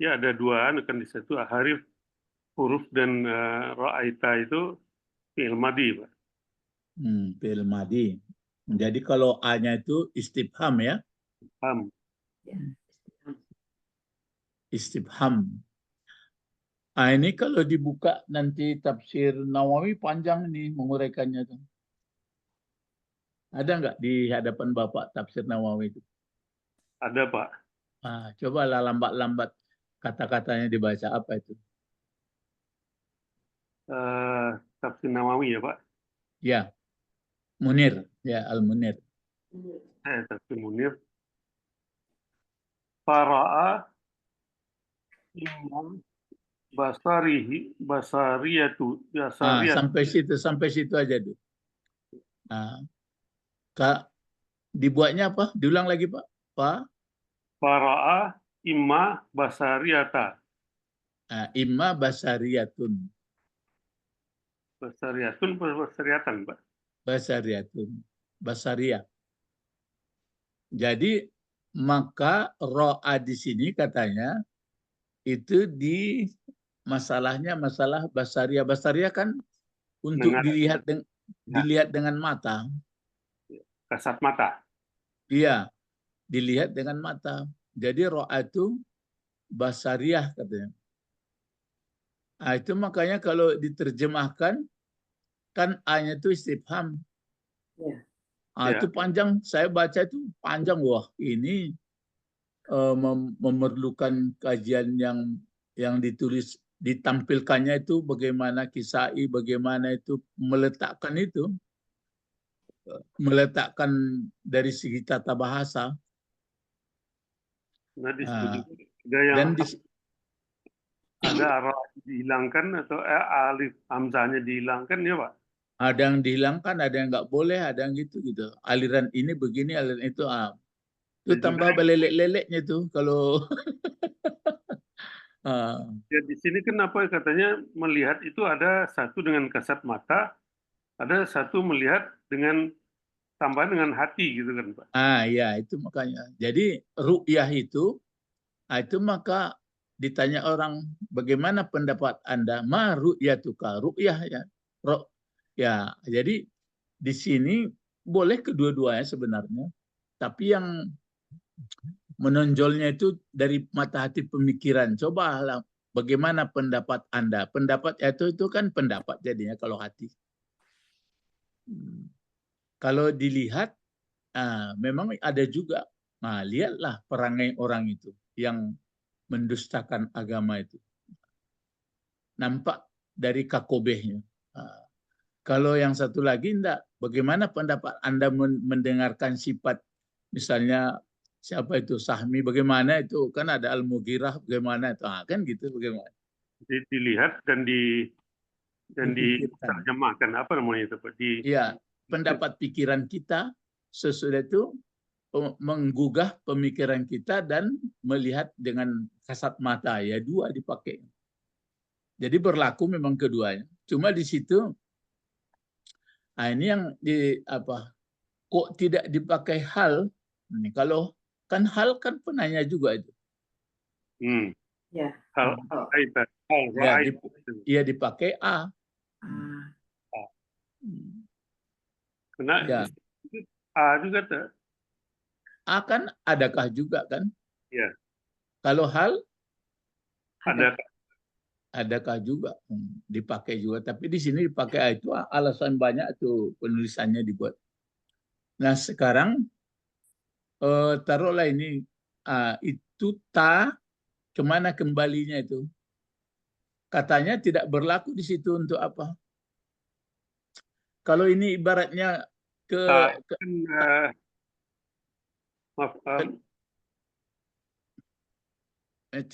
ya ada dua, kan di situ harif huruf dan ra'aita itu fi'il madhi, Pak. Fi'il madhi. Jadi kalau A-nya itu istifham ya? Istifham. Ini kalau dibuka nanti tafsir Nawawi panjang nih menguraikannya tuh. Ada nggak di hadapan Bapak tafsir Nawawi itu? Ada Pak. Cobalah lambat-lambat kata-katanya dibaca, apa itu? Tafsir Nawawi ya Pak? Ya, Munir, ya Al-Munir. Tafsir Munir. Fara'a imam basariyatu. Sampai situ aja dulu. Dibuatnya apa? Diulang lagi Pak. Fara'a imma basariyata. Imma basariyatun. Basariyatun basariyatan, Pak? Basariyatun. Basariyah. Jadi maka ro'a di sini katanya itu di masalahnya masalah basariyah. Basariyah kan untuk dilihat dengan mata. Kasat mata. Iya, dilihat dengan mata. Jadi ro'a itu basariyah katanya. Itu makanya kalau diterjemahkan kan A-nya itu istifham. Itu panjang, saya baca itu panjang. Wah, ini memerlukan kajian yang ditulis, ditampilkannya itu bagaimana Kisai, bagaimana itu meletakkan dari segi tata bahasa. Nah, disebut dan ada arah dihilangkan atau alif hamzahnya dihilangkan ya Pak? Ada yang dihilangkan, ada yang nggak boleh, ada yang gitu. Aliran ini begini, aliran itu. Itu tambah belelek-leleknya tuh kalau. Ya di sini kenapa katanya melihat itu ada satu dengan kasat mata, ada satu melihat dengan tambahan dengan hati gitu kan Pak? Ya itu makanya. Jadi ru'yah itu maka ditanya orang, bagaimana pendapat Anda? Ma ru'yatuka, ru'yah ya. Ya, jadi di sini boleh kedua-duanya sebenarnya, tapi yang menonjolnya itu dari mata hati pemikiran. Cobalah bagaimana pendapat Anda? Pendapat itu kan pendapat jadinya kalau hati. Kalau dilihat, memang ada juga. Nah, lihatlah perangai orang itu yang mendustakan agama itu. Nampak dari kakobehnya. Kalau yang satu lagi enggak, bagaimana pendapat Anda mendengarkan sifat, misalnya siapa itu Sahmi, bagaimana itu, kan ada Al-Mughirah, bagaimana itu, kan gitu, bagaimana? Dilihat dan diterjemahkan, apa namanya itu Pak? Iya, pendapat pikiran kita sesudah itu menggugah pemikiran kita dan melihat dengan kasat mata, ya dua dipakai. Jadi berlaku memang keduanya. Cuma di situ, ini yang kok tidak dipakai hal? Kalau kan hal kan penanya juga itu. Ya. Hal ya dipakai a. Karena ya. A juga tuh. A kan adakah juga kan? Ya. Kalau hal adakah juga dipakai juga, tapi di sini dipakai itu alasan banyak tuh penulisannya dibuat. Nah sekarang taruhlah ini itu kemana kembalinya itu? Katanya tidak berlaku di situ untuk apa? Kalau ini ibaratnya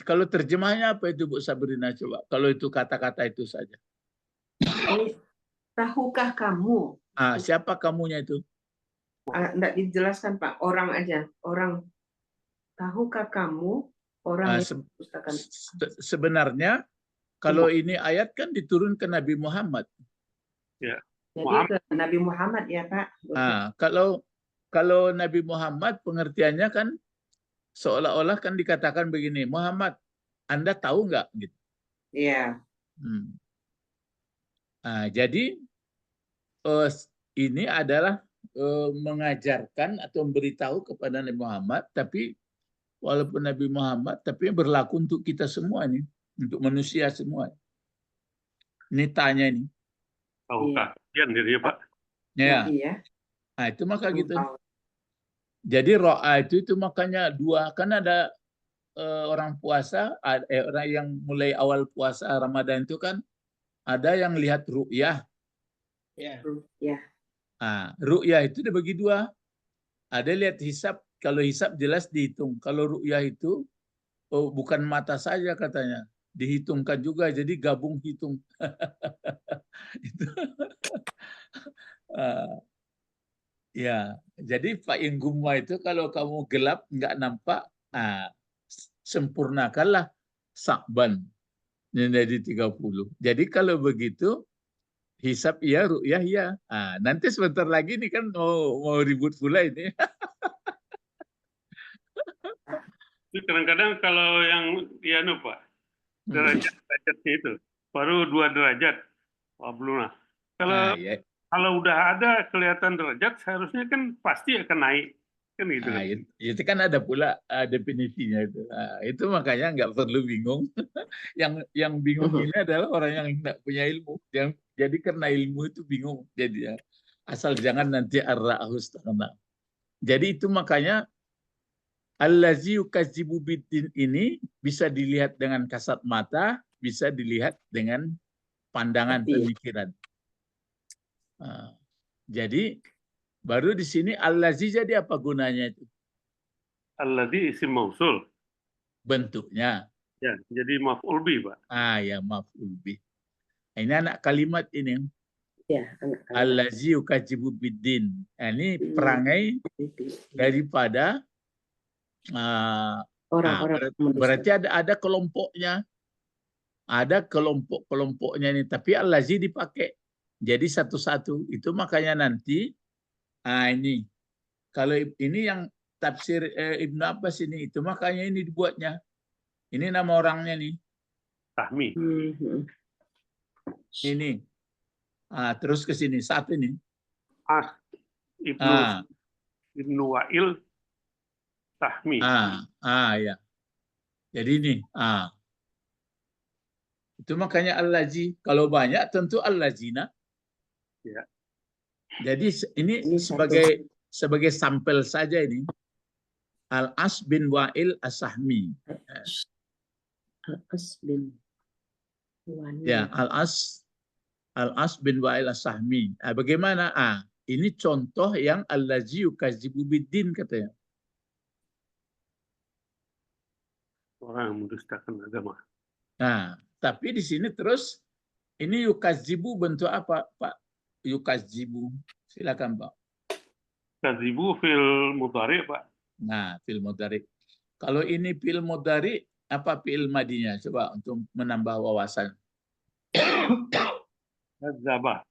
kalau terjemahnya apa itu Bu Sabrina coba? Kalau itu kata-kata itu saja. Tahukah kamu? Siapa kamunya itu? Enggak dijelaskan Pak, orang aja. Orang, tahukah kamu orang yang sebenarnya kalau ini ayat kan diturun ke Nabi Muhammad. Ya. Jadi ke Nabi Muhammad ya Pak. Kalau Nabi Muhammad pengertiannya kan seolah-olah kan dikatakan begini, Muhammad, Anda tahu nggak? Gitu. Iya. Jadi ini adalah mengajarkan atau memberitahu kepada Nabi Muhammad, tapi walaupun Nabi Muhammad, tapi berlaku untuk kita semua nih, untuk manusia semua. Ini tanya ini. Tahukah kalian diri Pak? Ya. Nah, itu maka gitu. Jadi ro'a itu makanya dua, kan ada orang puasa, orang yang mulai awal puasa Ramadan itu kan ada yang lihat ru'yah. Ya. Ru'yah itu dibagi dua. Ada lihat hisab, kalau hisab jelas dihitung. Kalau ru'yah itu bukan mata saja katanya, dihitungkan juga, jadi gabung hitung. Ya, jadi Pak Inggumwa itu kalau kamu gelap nggak nampak, sempurnakanlah Sa'ban menjadi 30. Jadi kalau begitu hisab iya, ru'yah iya. Nanti sebentar lagi nih kan mau ribut pula ini. Kadang-kadang kalau yang ya Pak, derajatnya itu baru 2 derajat. Belum lah. Kalau udah ada kelihatan derajat, seharusnya kan pasti akan naik. Kan gitu. Itu kan ada pula definisinya itu. Itu makanya nggak perlu bingung. Yang bingung ini adalah orang yang nggak punya ilmu. Jadi karena ilmu itu bingung. Jadi asal jangan nanti ar-ra'hus ta'ala. Jadi itu makanya allazi yukadzibu biddin ini bisa dilihat dengan kasat mata, bisa dilihat dengan pandangan pemikiran. Jadi baru di sini allazi jadi apa gunanya itu? Allazi isim mausul. Bentuknya. Ya, jadi maf'ul bih, Pak. Ya maf'ul bih. Ini anak kalimat ini. Ya, anak kalimat. Allazi yukadzibu biddin. Ini perangai daripada orang-orang. Berarti ada kelompoknya. Ada kelompok-kelompoknya ini, tapi allazi dipakai. Jadi satu-satu. Itu makanya nanti ini kalau ini yang tafsir Ibnu Abbas ini, itu makanya ini dibuatnya Ini nama orangnya nih. Sahmi. Ini. Terus ke sini. Satu ini. As Ibnu Wa'il Sahmi. Ya. Jadi ini. Itu makanya al-lazi. Kalau banyak tentu al-lazina. Ya. Jadi ini sebagai sampel saja ini. Al-As bin Wa'il As-Sahmi. Al-As bin Wa'il. Ya, Al-As bin Wa'il As-Sahmi. Bagaimana? Ini contoh yang allazi yukadzibu biddin katanya. Orang yang mendustakan agama. Nah, tapi di sini terus ini yukadzibu bentuk apa, Pak? Yukadzibu. Silakan, Pak. Kadzibu fil mudhari, Pak. Nah, fil mudhari. Kalau ini fil mudhari, apa fil madinya? Coba untuk menambah wawasan. Kadzaba.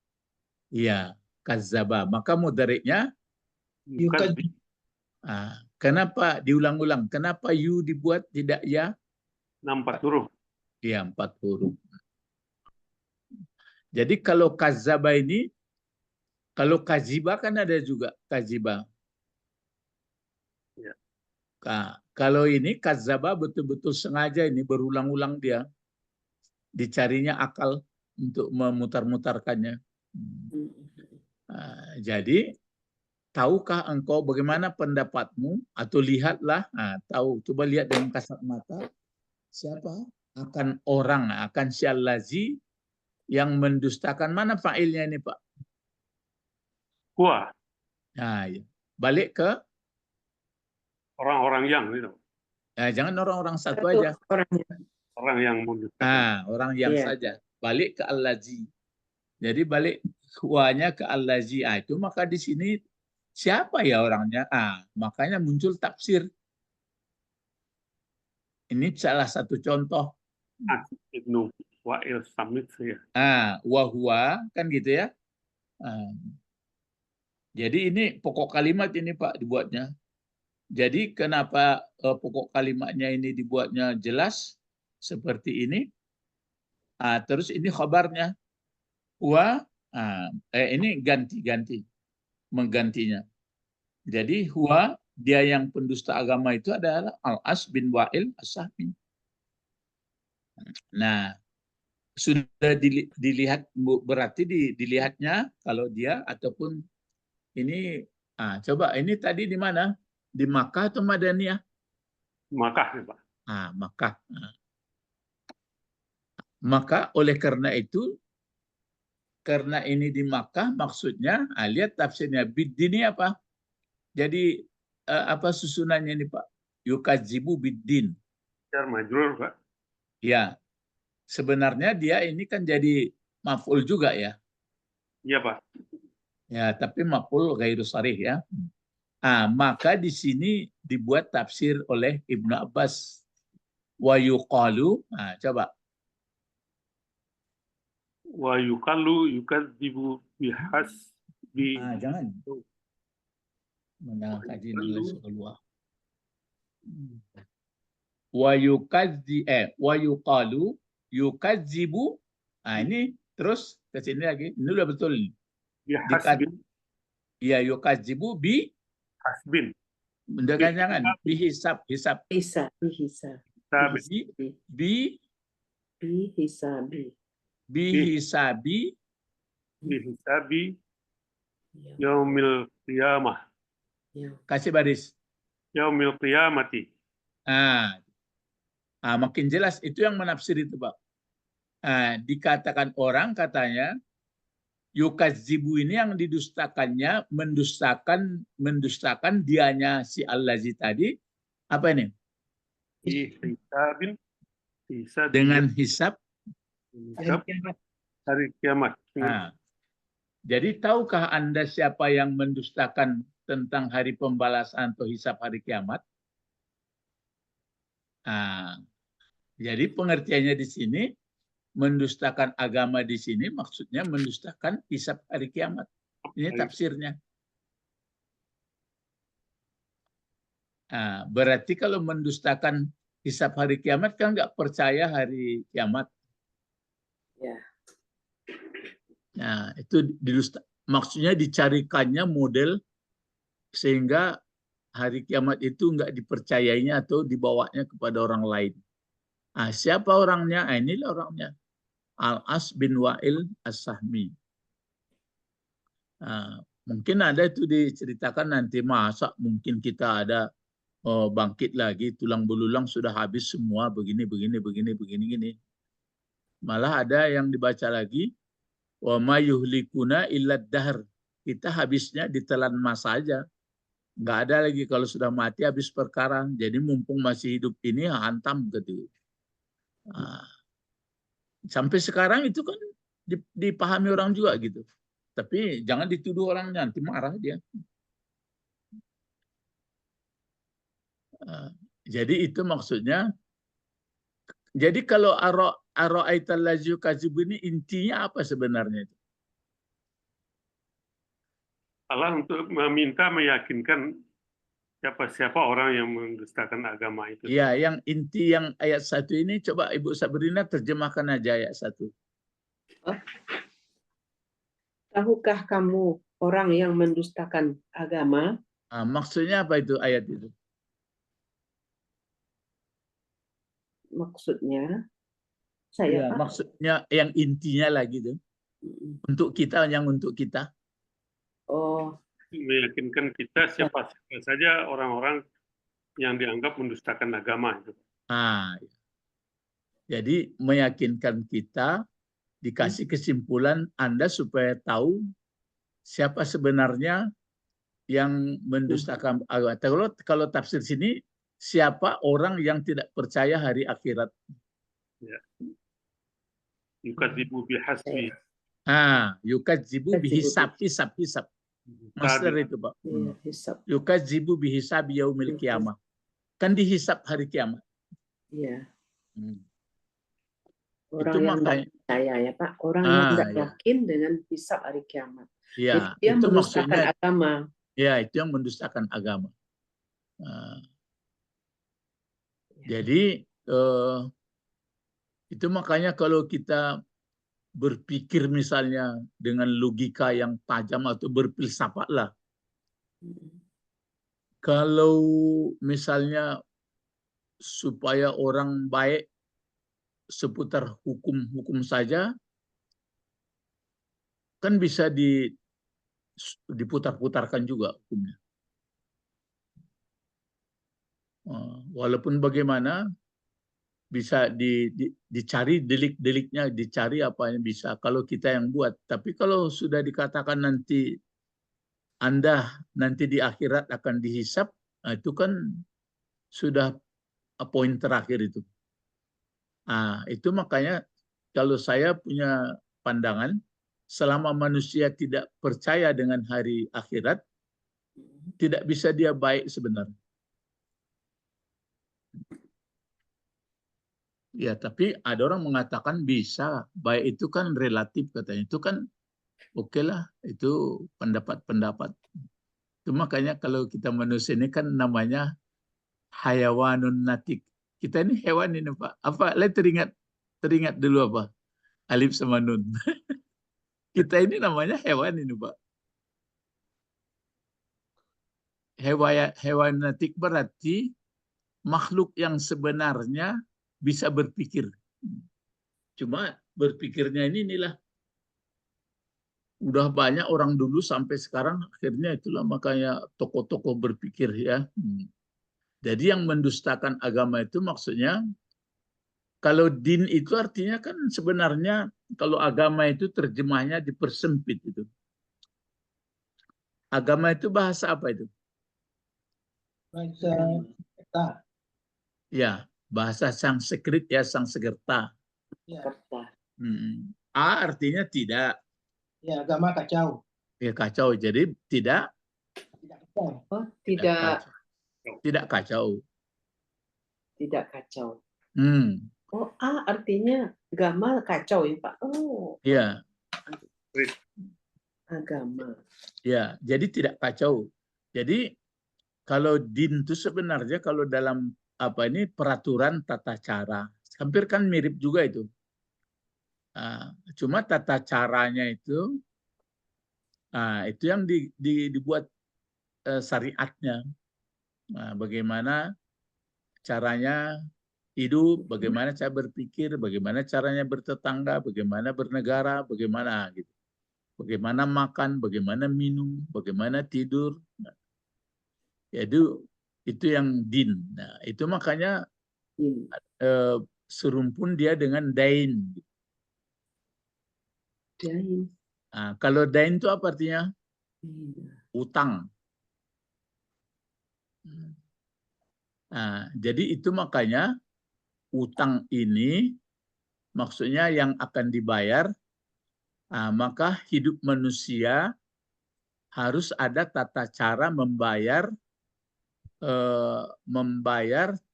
Iya, kadzaba. Maka mudhari'nya Yukadzib. Kenapa diulang-ulang? Kenapa yu dibuat tidak ya? 4 huruf. Iya, 4 huruf. Jadi kalau kadzaba ini, kalau kaziba kan ada juga kaziba. Ya. Kalau ini kadzaba betul-betul sengaja ini berulang-ulang dia. Dicarinya akal untuk memutar-mutarkannya. Jadi tahukah engkau bagaimana pendapatmu atau lihatlah, tahu, coba lihat dengan kasat mata siapa akan orang, akan si al-lazi yang mendustakan. Mana fa'ilnya ini, Pak? Huwa. Ya. Balik ke Orang-orang yang itu. Jangan orang-orang satu aja. Orang yang mendustakan. Orang yang saja. Balik ke al-lazi. Jadi balik huwanya ke al-lazi. Itu maka di sini siapa ya orangnya? Makanya muncul tafsir. Ini salah satu contoh. Ibnu Wa'il Samit ya. Wahwa kan gitu ya. Jadi ini pokok kalimat ini, Pak, dibuatnya. Jadi kenapa pokok kalimatnya ini dibuatnya jelas seperti ini? Terus ini khabarnya. Ini ganti-ganti. Menggantinya. Jadi huwa, dia yang pendusta agama itu adalah Al-As bin Wa'il As-Sahmi. Nah, sudah dilihat, berarti dilihatnya kalau dia ataupun ini, coba ini tadi di mana? Di Makkah atau Madaniyah? Makkah, Pak. Makkah. Maka oleh karena itu, karena ini di Makkah, maksudnya, lihat tafsirnya. Biddin ini apa? Jadi, apa susunannya ini, Pak? Yukadzibu biddin. Jar majrur, Pak. Ya, sebenarnya dia ini kan jadi maf'ul juga ya. Iya, Pak. Ya, tapi maf'ul ghairu sharih ya. Maka di sini dibuat tafsir oleh Ibnu Abbas. Wa yuqalu, coba. Wa yuqalu yukadzibu bihasbi. Jangan. Mana kaji Rasulullah. Wa yuqalu yukadzibu. Ini terus ke sini lagi. Ini udah betul. Bihasbin. Iya, yukadzibu bi hasbin. Jangan bihisab, hisab. Bihisabi. Bihisabi yaumil qiyamah. Kasih baris. Yaumil qiyamati. Makin jelas itu yang menafsir itu, Pak. Dikatakan orang katanya yukadzibu ini yang didustakannya, mendustakan dianya si al-lazi tadi. Apa ini? Dengan hisab hari kiamat. Jadi tahukah Anda siapa yang mendustakan tentang hari pembalasan atau hisab hari kiamat? Jadi pengertiannya di sini, mendustakan agama di sini maksudnya mendustakan hisab hari kiamat. Ini tafsirnya. Berarti kalau mendustakan hisab hari kiamat kan nggak percaya hari kiamat. Ya. Nah, itu maksudnya dicarikannya model sehingga hari kiamat itu nggak dipercayainya atau dibawanya kepada orang lain. Nah, siapa orangnya? Nah, inilah orangnya. Al-As bin Wa'il As-Sahmi. Nah, mungkin ada itu diceritakan nanti, masa mungkin kita ada bangkit lagi, tulang belulang sudah habis semua, begini. Malah ada yang dibaca lagi, wa ma yuhlikuna illa dahr. Kita habisnya ditelan masa aja. Nggak ada lagi, kalau sudah mati habis perkara. Jadi mumpung masih hidup ini hantam gitu. Nah, sampai sekarang itu kan dipahami orang juga gitu. Tapi jangan dituduh orangnya, nanti marah dia. Jadi itu maksudnya. Jadi kalau ara'aital ladzi yukadzibu ini intinya apa sebenarnya itu? Allah untuk meminta meyakinkan siapa orang yang mendustakan agama itu. Ya, yang inti yang ayat 1 ini coba Ibu Sabrina terjemahkan aja ayat 1. Tahukah kamu orang yang mendustakan agama? Nah, maksudnya apa itu ayat itu? Maksudnya Ya, maksudnya yang intinya lagi tuh. Untuk kita, yang untuk kita. Oh, meyakinkan kita siapa saja orang-orang yang dianggap mendustakan agama itu. Jadi meyakinkan kita, dikasih kesimpulan Anda supaya tahu siapa sebenarnya yang mendustakan agama. Kalau tafsir sini, siapa orang yang tidak percaya hari akhirat. Ya. Yukadzibu bihasbi. Yukadzibu bihisab, hisab. Master itu, Pak. Yukadzibu bihisab yaumil kiamah. Kan dihisab hari kiamat. Iya. Orang itu yang makanya percaya ya Pak, orang yang tidak yakin dengan hisab hari kiamat. Ya, jadi dia itu mendustakan maksudnya, agama. Ya, itu yang mendustakan agama. Jadi itu makanya kalau kita berpikir misalnya dengan logika yang tajam atau berfilsafat lah. Kalau misalnya supaya orang baik seputar hukum saja, kan bisa diputar-putarkan juga hukumnya. Walaupun bagaimana, bisa dicari delik-deliknya, dicari apa yang bisa kalau kita yang buat. Tapi kalau sudah dikatakan nanti Anda nanti di akhirat akan dihisap, itu kan sudah poin terakhir itu. Itu makanya kalau saya punya pandangan, selama manusia tidak percaya dengan hari akhirat, tidak bisa dia baik sebenarnya. Ya, tapi ada orang mengatakan bisa. Baik itu kan relatif katanya. Itu kan oke lah. Itu pendapat-pendapat. Itu makanya kalau kita manusia ini kan namanya hayawanun natik. Kita ini hewan ini Pak. Apa? Teringat dulu apa? Alif sama nun. Kita ini namanya hewan ini Pak. Hewan natik berarti makhluk yang sebenarnya bisa berpikir. Cuma berpikirnya inilah. Udah banyak orang dulu sampai sekarang, akhirnya itulah makanya tokoh-tokoh berpikir ya. Jadi yang mendustakan agama itu maksudnya, kalau din itu artinya kan sebenarnya, kalau agama itu terjemahnya dipersempit itu. Agama itu bahasa apa itu? Bahasa Sanskerta. Ya, bahasa Sanskrit ya, Sanskerta. Ya. A artinya tidak. Ya, agama kacau. Ya, kacau. Jadi tidak. Tidak kacau. Oh, tidak. Tidak kacau. Tidak kacau. Oh, artinya agama kacau ya Pak. Oh. Iya. Agama. Ya, jadi tidak kacau. Jadi kalau din itu sebenarnya kalau dalam peraturan tata cara. Hampir kan mirip juga itu. Cuma tata caranya itu yang dibuat syariatnya. Bagaimana caranya hidup, bagaimana cara berpikir, bagaimana caranya bertetangga, bagaimana bernegara, bagaimana gitu. Bagaimana makan, bagaimana minum, bagaimana tidur. Itu yang din. Nah, itu makanya serumpun dia dengan dain. Dain. Nah, kalau dain itu apa artinya? Utang. Nah, jadi itu makanya utang ini maksudnya yang akan dibayar, maka hidup manusia harus ada tata cara membayar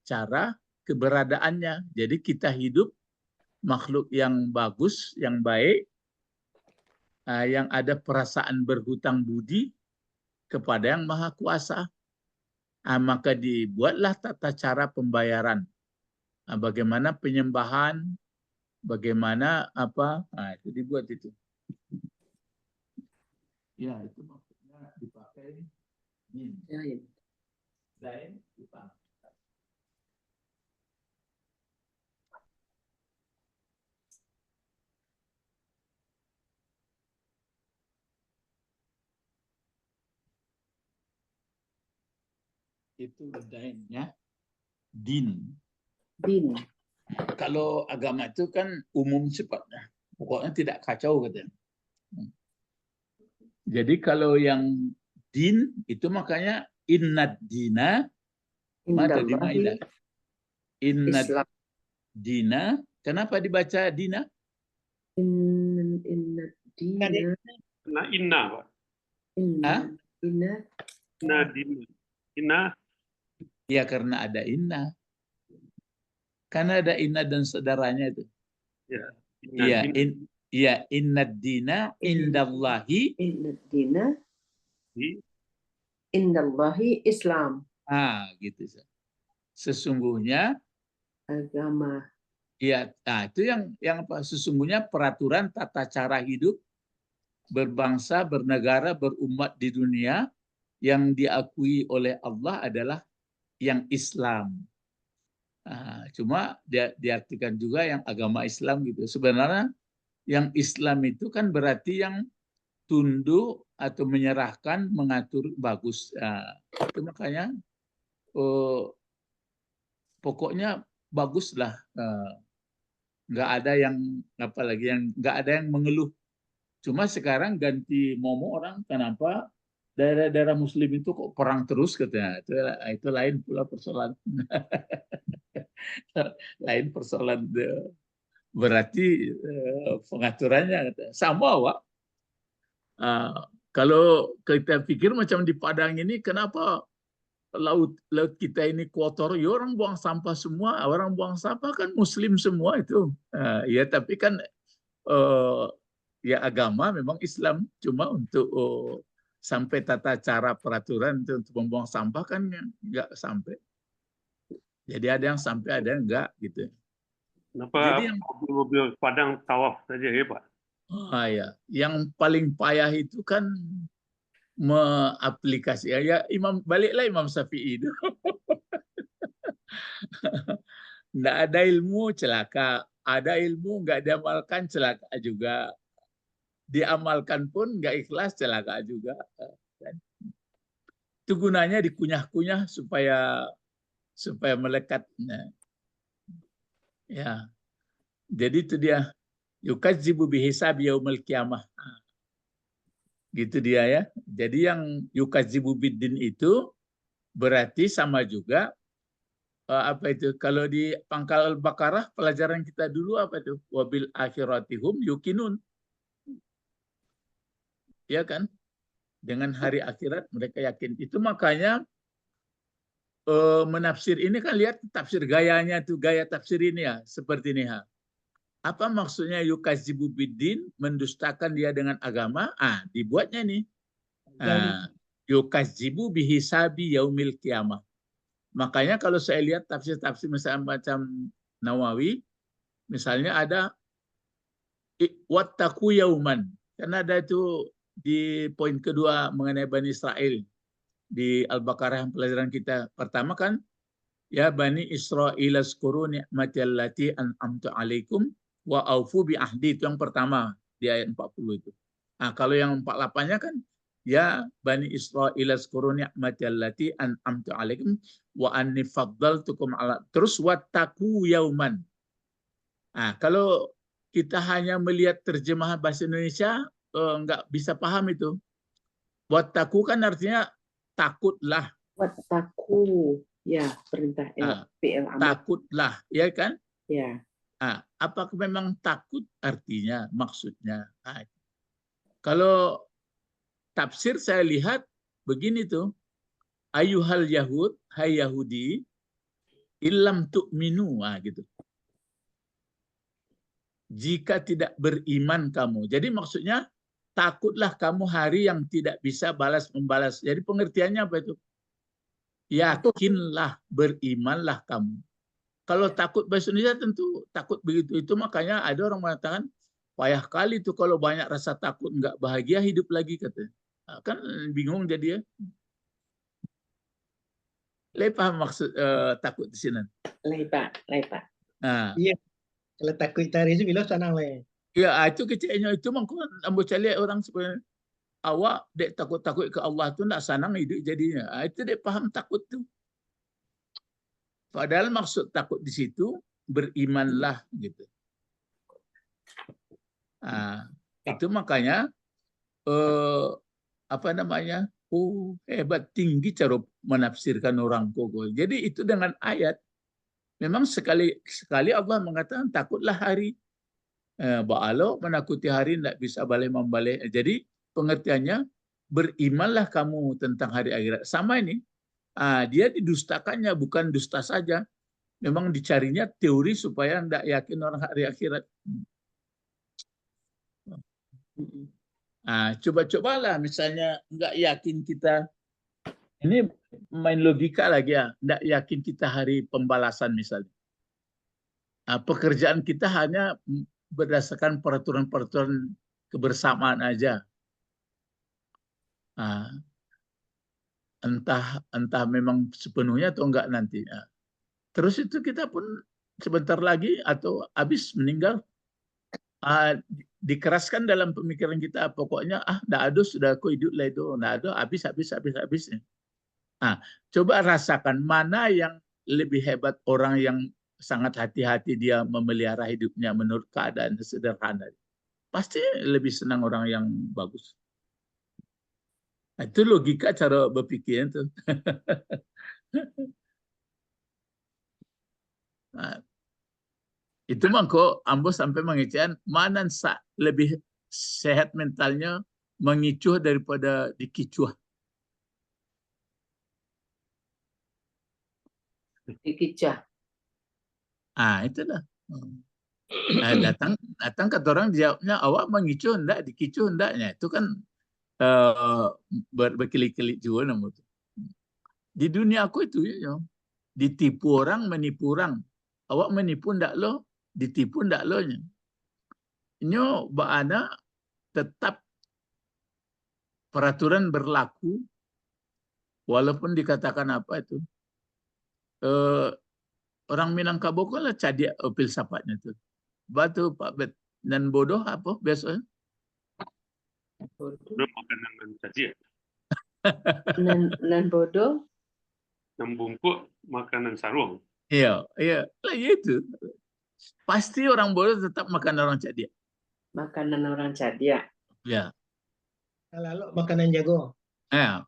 cara keberadaannya. Jadi kita hidup makhluk yang bagus, yang baik, yang ada perasaan berhutang budi kepada yang Maha Kuasa. Maka dibuatlah tata cara pembayaran. Bagaimana penyembahan, bagaimana itu dibuat itu. Ya, itu maksudnya dipakai dain. Dain utang. Itu dainnya din. Din. Kalau agama itu kan umum sifatnya, pokoknya tidak kacau katanya. Jadi kalau yang din itu makanya innad dina, mata di Maidah. Innad dina, kenapa dibaca dina? Innad dina. Nah, inna, Pak. Inna. Ya karena ada inna. Karena ada inna dan saudaranya itu. Iya, innad dina indallahi. Innad dina indallahi Islam. Gitu. Sesungguhnya agama. Iya, itu yang apa? Sesungguhnya peraturan tata cara hidup berbangsa, bernegara, berumat di dunia yang diakui oleh Allah adalah yang Islam. Cuma diartikan juga yang agama Islam gitu. Sebenarnya yang Islam itu kan berarti yang tunduk atau menyerahkan, mengatur bagus. Itu makanya pokoknya baguslah. Nggak ada yang apalagi yang nggak ada yang mengeluh. Cuma sekarang ganti momo orang, kenapa daerah-daerah Muslim itu kok perang terus katanya. Itu lain pula persoalan. Lain persoalan. Berarti pengaturannya sama, Wak. Kalau kita pikir macam di Padang ini, kenapa laut kita ini kotor? Ya orang buang sampah semua, orang buang sampah kan Muslim semua itu. Ya tapi kan ya agama memang Islam, cuma untuk sampai tata cara peraturan untuk membuang sampah kan nggak sampai. Jadi ada yang sampai, ada yang enggak gitu. Kenapa jadi mobil Padang tawaf saja ya Pak? Ya, yang paling payah itu kan mengaplikasi ya baliklah Imam Syafi'i itu. Nggak ada ilmu celaka, ada ilmu nggak diamalkan celaka juga, diamalkan pun nggak ikhlas celaka juga. Itu gunanya dikunyah-kunyah supaya melekat. Ya, jadi itu dia yukadzibu bihisab yaumil qiyamah. Gitu dia ya. Jadi yang yukadzibu biddin itu berarti sama juga apa itu? Kalau di pangkal Al-Baqarah pelajaran kita dulu apa itu? Wabil akhiratihum yukinun. Ya kan? Dengan hari akhirat mereka yakin. Itu makanya menafsir ini kan lihat tafsir gayanya tuh, gaya tafsir ini ya, seperti ini ha. Apa maksudnya yukadzibu biddin, mendustakan dia dengan agama? Dibuatnya nih. Yukadzibu bihisabi yaumil qiyamah. Makanya kalau saya lihat tafsir-tafsir misalnya macam Nawawi, misalnya ada wattaqu yauman. Karena ada itu di poin kedua mengenai Bani Israel di Al-Baqarah yang pelajaran kita. Pertama kan, ya Bani Israil azkuru ni'mati allati an'amtu alaikum wa aufu bi ahdi, itu yang pertama di ayat 40 itu. Nah, kalau yang 48-nya kan, ya Bani Israil azkuru ni'mati allati an'amtu alaikum wa anni faddaltukum ala, terus wattaqu yauman. Nah, kalau kita hanya melihat terjemahan bahasa Indonesia nggak bisa paham itu. Wattaqu kan artinya takutlah. Wattaqu, ya perintah fi'il amr. Takutlah, ya kan? Ya. Nah, apakah memang takut artinya maksudnya? Nah, kalau tafsir saya lihat begini tuh, ayuhal Yahud, hai Yahudi, illam tu'minu, gitu. Jika tidak beriman kamu. Jadi maksudnya takutlah kamu hari yang tidak bisa balas-membalas. Jadi pengertiannya apa itu? Yakinlah, berimanlah kamu. Kalau takut bahasa Indonesia tentu takut begitu. Itu makanya ada orang mengatakan, payah kali itu kalau banyak rasa takut, nggak bahagia hidup lagi katanya. Kan bingung jadi ya. Lei paham maksud takut di sini? Lei Pak. Nah. Iya, kalau takut tari itu bilang senang lah. Ya, itu kecilnya itu mungkin ambo cari orang sebenarnya awak dek takut-takut ke Allah tu nak senang hidup jadinya. Itu dek paham takut tu. Padahal maksud takut di situ berimanlah gitu. Itu makanya apa namanya? Hebat tinggi cara menafsirkan orang koko. Jadi itu dengan ayat memang sekali Allah mengatakan takutlah hari. Ba'alo menakuti hari tidak bisa balik membalik. Jadi pengertiannya berimanlah kamu tentang hari akhirat. Sama ini, dia didustakannya bukan dusta saja. Memang dicarinya teori supaya tidak yakin orang hari akhirat. Coba-cobalah misalnya nggak yakin kita, ini main logika lagi ya, nggak yakin kita hari pembalasan misalnya. Pekerjaan kita hanya berdasarkan peraturan-peraturan kebersamaan aja. Entah memang sepenuhnya atau enggak nanti. Terus itu kita pun sebentar lagi atau habis meninggal. Dikeraskan dalam pemikiran kita, pokoknya enggak ada, sudah aku hidup lah itu, enggak ada, habisnya. Coba rasakan mana yang lebih hebat, orang yang sangat hati-hati dia memelihara hidupnya menurut keadaan sederhana. Pasti lebih senang orang yang bagus. Itu logika cara berpikir itu. Itu mangko ambo sampai mengecekan mana lebih sehat mentalnya mengicuh daripada dikicuh. Dikicuh. Itulah. Datang kata orang jawabnya, awak mengicuh enggak, dikicuh enggaknya. Itu kan berkelik-kelik juga namun. Di dunia aku itu ya, ditipu orang, menipu orang. Awak menipu enggak lo, ditipu enggak lo nya. Nyo baana tetap peraturan berlaku walaupun dikatakan apa itu. Orang Minangkabau kan lah cadia filsafatnya tuh. Batu Pak Bet dan bodoh apa biasanya? Bodoh makanan dan cadia. Nan bodoh membungkuk makanan sarung. Iya, lah itu. Pasti orang bodoh tetap makan orang cadia. Makanan orang cadia. Ya. Lalu makanan jago.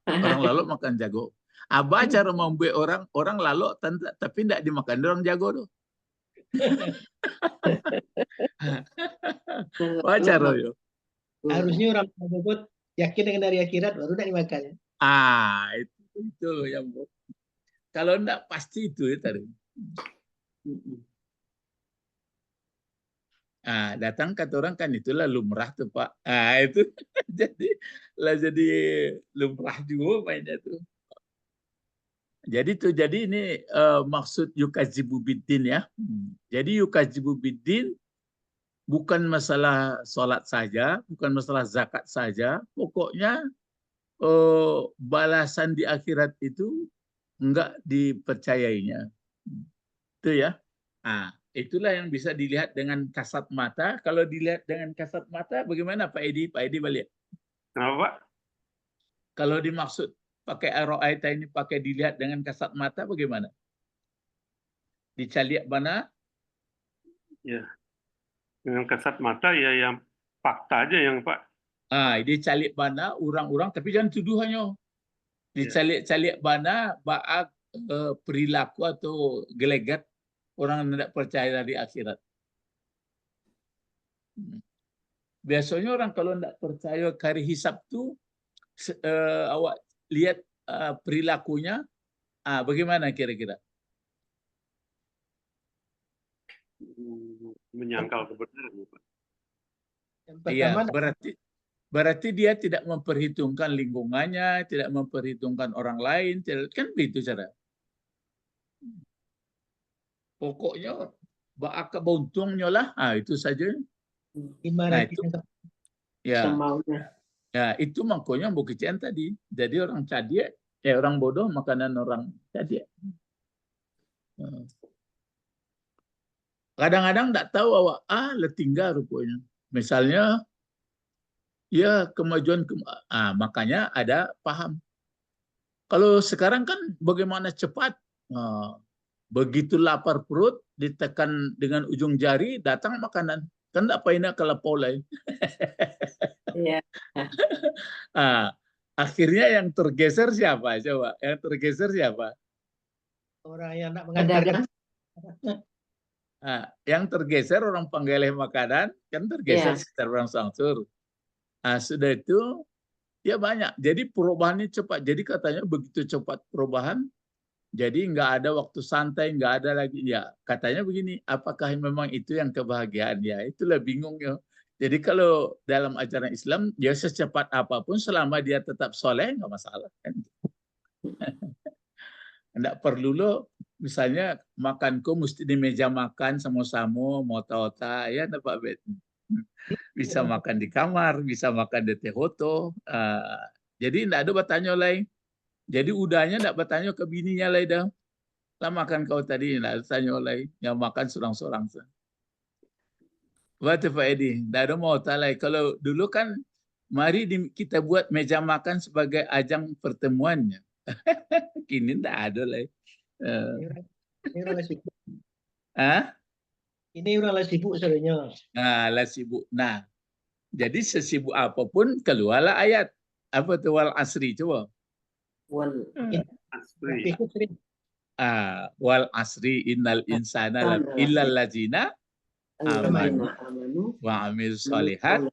Orang lalu makan jago. Apa cara membuat orang lalu tapi tidak dimakan orang jago tuh. Wajar yo. Harusnya orang tersebut yakin dengan hari akhirat baru tidak dimakan. Itu yang kalau enggak pasti itu ya tadi. Datang kata orang kan itulah lumrah tuh Pak. Itu jadi lumrah juga mainnya tuh. Jadi ini maksud yukadzibu biddin ya. Jadi yukadzibu biddin bukan masalah sholat saja, bukan masalah zakat saja. Pokoknya balasan di akhirat itu enggak dipercayainya. Itu ya. Nah, itulah yang bisa dilihat dengan kasat mata. Kalau dilihat dengan kasat mata, bagaimana Pak Edi? Pak Edi balik. Kenapa? Kalau dimaksud pakai aro'aita ini pakai dilihat dengan kasat mata, bagaimana? Dicaliak mana? Ya, dengan kasat mata ya yang fakta aja yang Pak. Dicaliak mana orang-orang, tapi jangan tuduhannya. Dicaliak mana baak perilaku atau gelegat orang yang tidak percaya di akhirat. Biasanya orang kalau tidak percaya hari hisab tu awak lihat perilakunya, bagaimana kira-kira? Menyangkal kebenaran, Pak. Yang pertama, berarti dia tidak memperhitungkan lingkungannya, tidak memperhitungkan orang lain, kan begitu cara. Pokoknya baak kebauntungnya lah, itu saja. Nah, itu ya. Ya, itu makanya bukitian tadi. Jadi orang cadia, orang bodoh makanan orang cadia. Kadang-kadang tidak tahu awak letingga rupanya. Misalnya, ya kemajuan, makanya ada paham. Kalau sekarang kan bagaimana cepat, begitu lapar perut, ditekan dengan ujung jari, datang makanan. Kan tidak payah kalau polai. Iya. Akhirnya yang tergeser siapa? Coba, yang tergeser siapa? orang yang tidak mengantarkan. Yang tergeser orang penggeleh makanan, kan tergeser secara langsung. Sudah itu, ya banyak. Jadi perubahannya cepat. Jadi katanya begitu cepat perubahan, jadi nggak ada waktu santai, nggak ada lagi. Ya katanya begini, apakah memang itu yang kebahagiaan? Ya itulah bingung ya. Jadi kalau dalam ajaran Islam, ya secepat apapun selama dia tetap soleh, nggak masalah. Nggak perlu lo, misalnya makanku mesti di meja makan sama-sama, mau tahu-tahu, ya Pak Bet. Bisa makan di kamar, bisa makan di tehoto. Jadi nggak ada bertanya lain. Jadi udahnya nggak bertanya ke bininya lain dah. Lah makan kau tadi, nggak tanya lain. Yang makan seorang-seorang. Buat Pak Edi, nggak ada mau tahu lain. Kalau dulu kan, mari kita buat meja makan sebagai ajang pertemuannya. Kini nggak ada lain. Ini orang sibuk. Ini orang sibuk sebenarnya. Lah sibuk. Nah, jadi sesibuk apapun keluarlah ayat. Apa tuh wal asri coba? Wal asri. Wal asri innal insana illal ladzina amanu wa amilus sholihat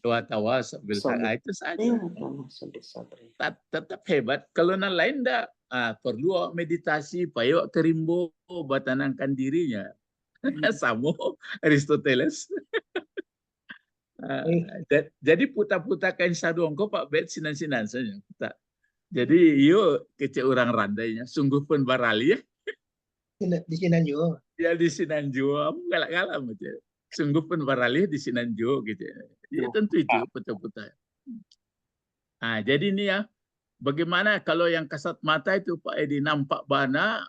wa tawasaw bil haqq. Itu saja. Tetap hebat. Kalau yang lain enggak, perlu meditasi, payo kerimbo, batanangkan dirinya. Sama Aristoteles. Jadi puta-puta kain saduangko Pak Bet sinan-sinan saja. Jadi yo kece orang randainya, sungguh pun barali ya. Di Sinanjo. Ya di Sinanjo, galak-galak macam. Sungguh pun barali di Sinanjo gitu. Ya tentu itu puta-puta. Jadi ini ya, bagaimana kalau yang kasat mata itu Pak Edi nampak bana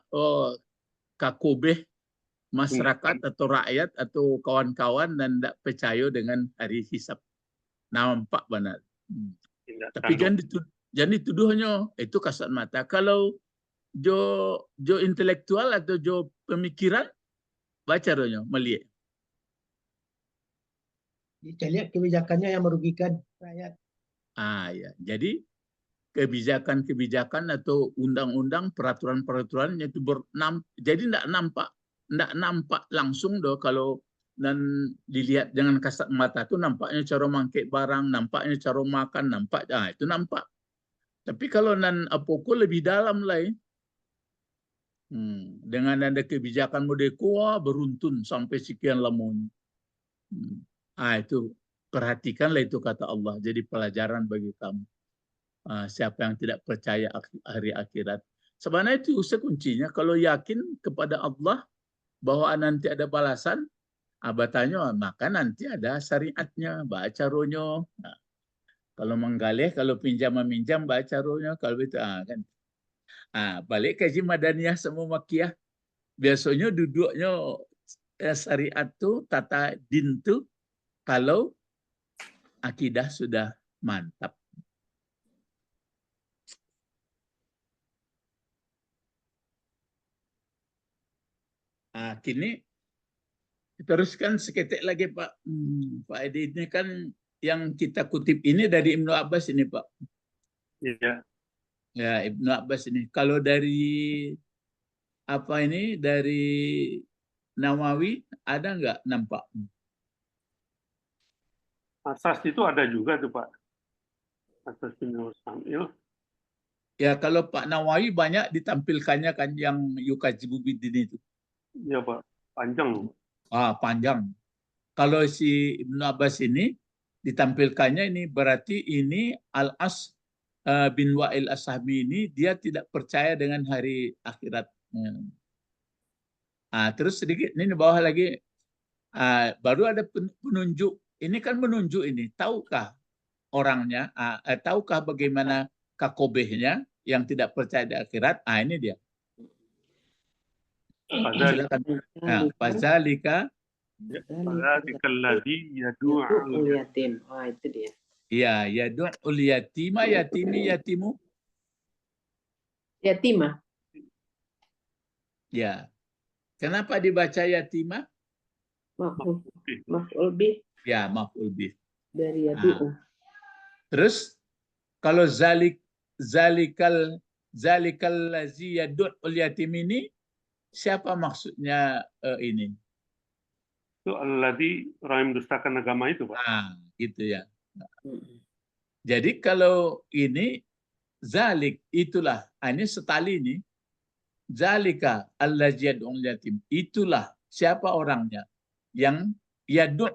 kakobeh masyarakat atau rakyat atau kawan-kawan dan tidak percaya dengan hari hisab. Nampak benar. Tapi jangan dituduhnya itu kasat mata. Kalau jo intelektual atau jo pemikiran, baca doanya melihat. Kita lihat kebijakannya yang merugikan rakyat. Ya. Jadi kebijakan-kebijakan atau undang-undang, peraturan-peraturan itu jadi tidak nampak langsung doh kalau dan dilihat dengan kasat mata itu nampaknya cara mangkek barang, nampaknya cara makan, nampak itu nampak. Tapi kalau nan apoko lebih dalam lah dengan ada kebijakan modeko beruntun sampai sekian lamanya. Itu perhatikanlah itu kata Allah, jadi pelajaran bagi kamu. Siapa yang tidak percaya hari akhirat, Sebenarnya itu kuncinya. Kalau yakin kepada Allah bahwa nanti ada balasan, abatannya maka nanti ada syariatnya, baca ronyo. Nah, kalau menggalih, kalau pinjam meminjam, baca ronyo. Kalau itu kan. Balik kaji madaniyah sama makiyah. Biasanya duduknya syariat tuh, tata din tuh, kalau akidah sudah mantap. Kini teruskan seketik lagi Pak. Pak Edi ini kan yang kita kutip ini dari Ibnu Abbas ini Pak. Iya. Ya Ibnu Abbas ini. Kalau dari apa ini dari Nawawi ada nggak nampak? Asas itu ada juga tuh Pak. Asas bin Samil. Ya kalau Pak Nawawi banyak ditampilkannya kan yang yukajibu bidin itu. Iya Pak, panjang. Panjang. Kalau si Ibnu Abbas ini ditampilkannya ini berarti ini Al-As bin Wa'il As-Sahmi ini dia tidak percaya dengan hari akhirat. Terus sedikit ini di bawah lagi baru ada penunjuk. Ini kan menunjuk ini. Tahukah orangnya? Tahukah bagaimana kakobehnya yang tidak percaya di akhirat? Ini dia. Fadzalika alladzi yad'ul yatim. Itu dia. Iya, yad'ul yatima, yatimu. Yatimah. Ya. Kenapa dibaca yatimah? Maf'ul bih. Ya, maf'ul bih. Dari yad'u. Terus kalau zalikal lazi yad'ul yatim ini siapa maksudnya ini? Itu alladzi orang yang mendustakan agama itu Pak. Gitu ya. Jadi kalau ini zalik itulah ini setali ini zalika allazi yad'ul yatim itulah siapa orangnya yang yad'u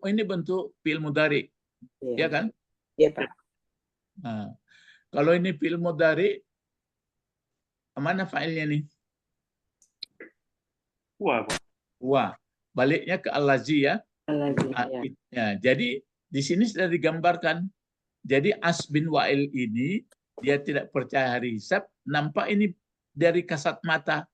ini bentuk fi'il mudhari ya kan? Iya Pak. Kalau ini fi'il mudhari mana fa'ilnya nih? Wa. Baliknya ke allazi ya. Ya. Jadi di sini sudah digambarkan. Jadi As bin Wa'il ini dia tidak percaya hari hisab. Nampak ini dari kasat mata.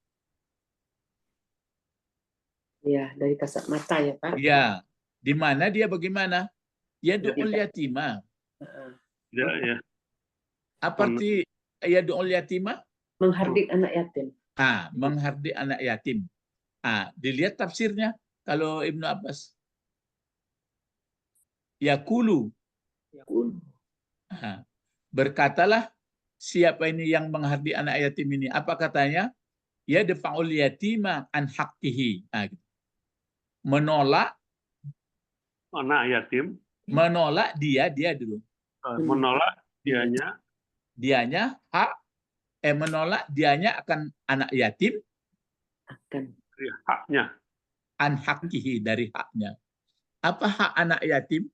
Ya, dari kasat mata ya Pak. Ya. Di mana dia bagaimana? Yad'ul yatima. Ya. Apa arti yad'ul yatima? Menghardik anak yatim. Menghardik anak yatim. Dilihat tafsirnya kalau Ibnu Abbas. Yaqulu. Berkatalah siapa ini yang menghardik anak yatim ini? Apa katanya? Ya dafa'ul yatima an haqqihi. Menolak anak yatim. Menolak dia dulu. Menolak dianya hak menolak dianya akan anak yatim dari haknya. An haqqihi dari haknya. Apa hak anak yatim?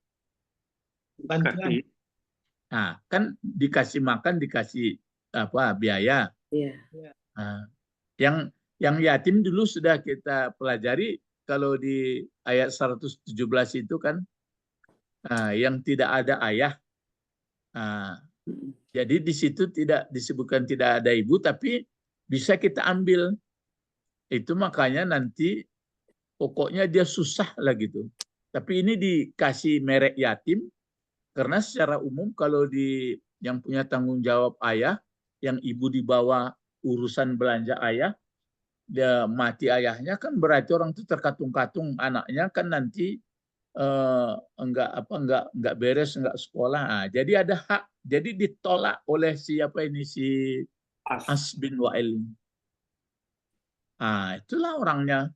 Bantuan. Kan dikasih makan, dikasih biaya. Iya. Yang yatim dulu sudah kita pelajari kalau di ayat 117 itu kan yang tidak ada ayah. Jadi di situ tidak disebutkan tidak ada ibu, tapi bisa kita ambil. Itu makanya nanti pokoknya dia susah lah gitu. Tapi ini dikasih merek yatim karena secara umum kalau yang punya tanggung jawab ayah, yang ibu dibawa urusan belanja ayah, dia mati ayahnya kan berarti orang itu terkatung-katung anaknya kan nanti enggak beres, enggak sekolah. Jadi ada hak. Jadi ditolak oleh siapa ini si As bin Wa'il. Itulah orangnya.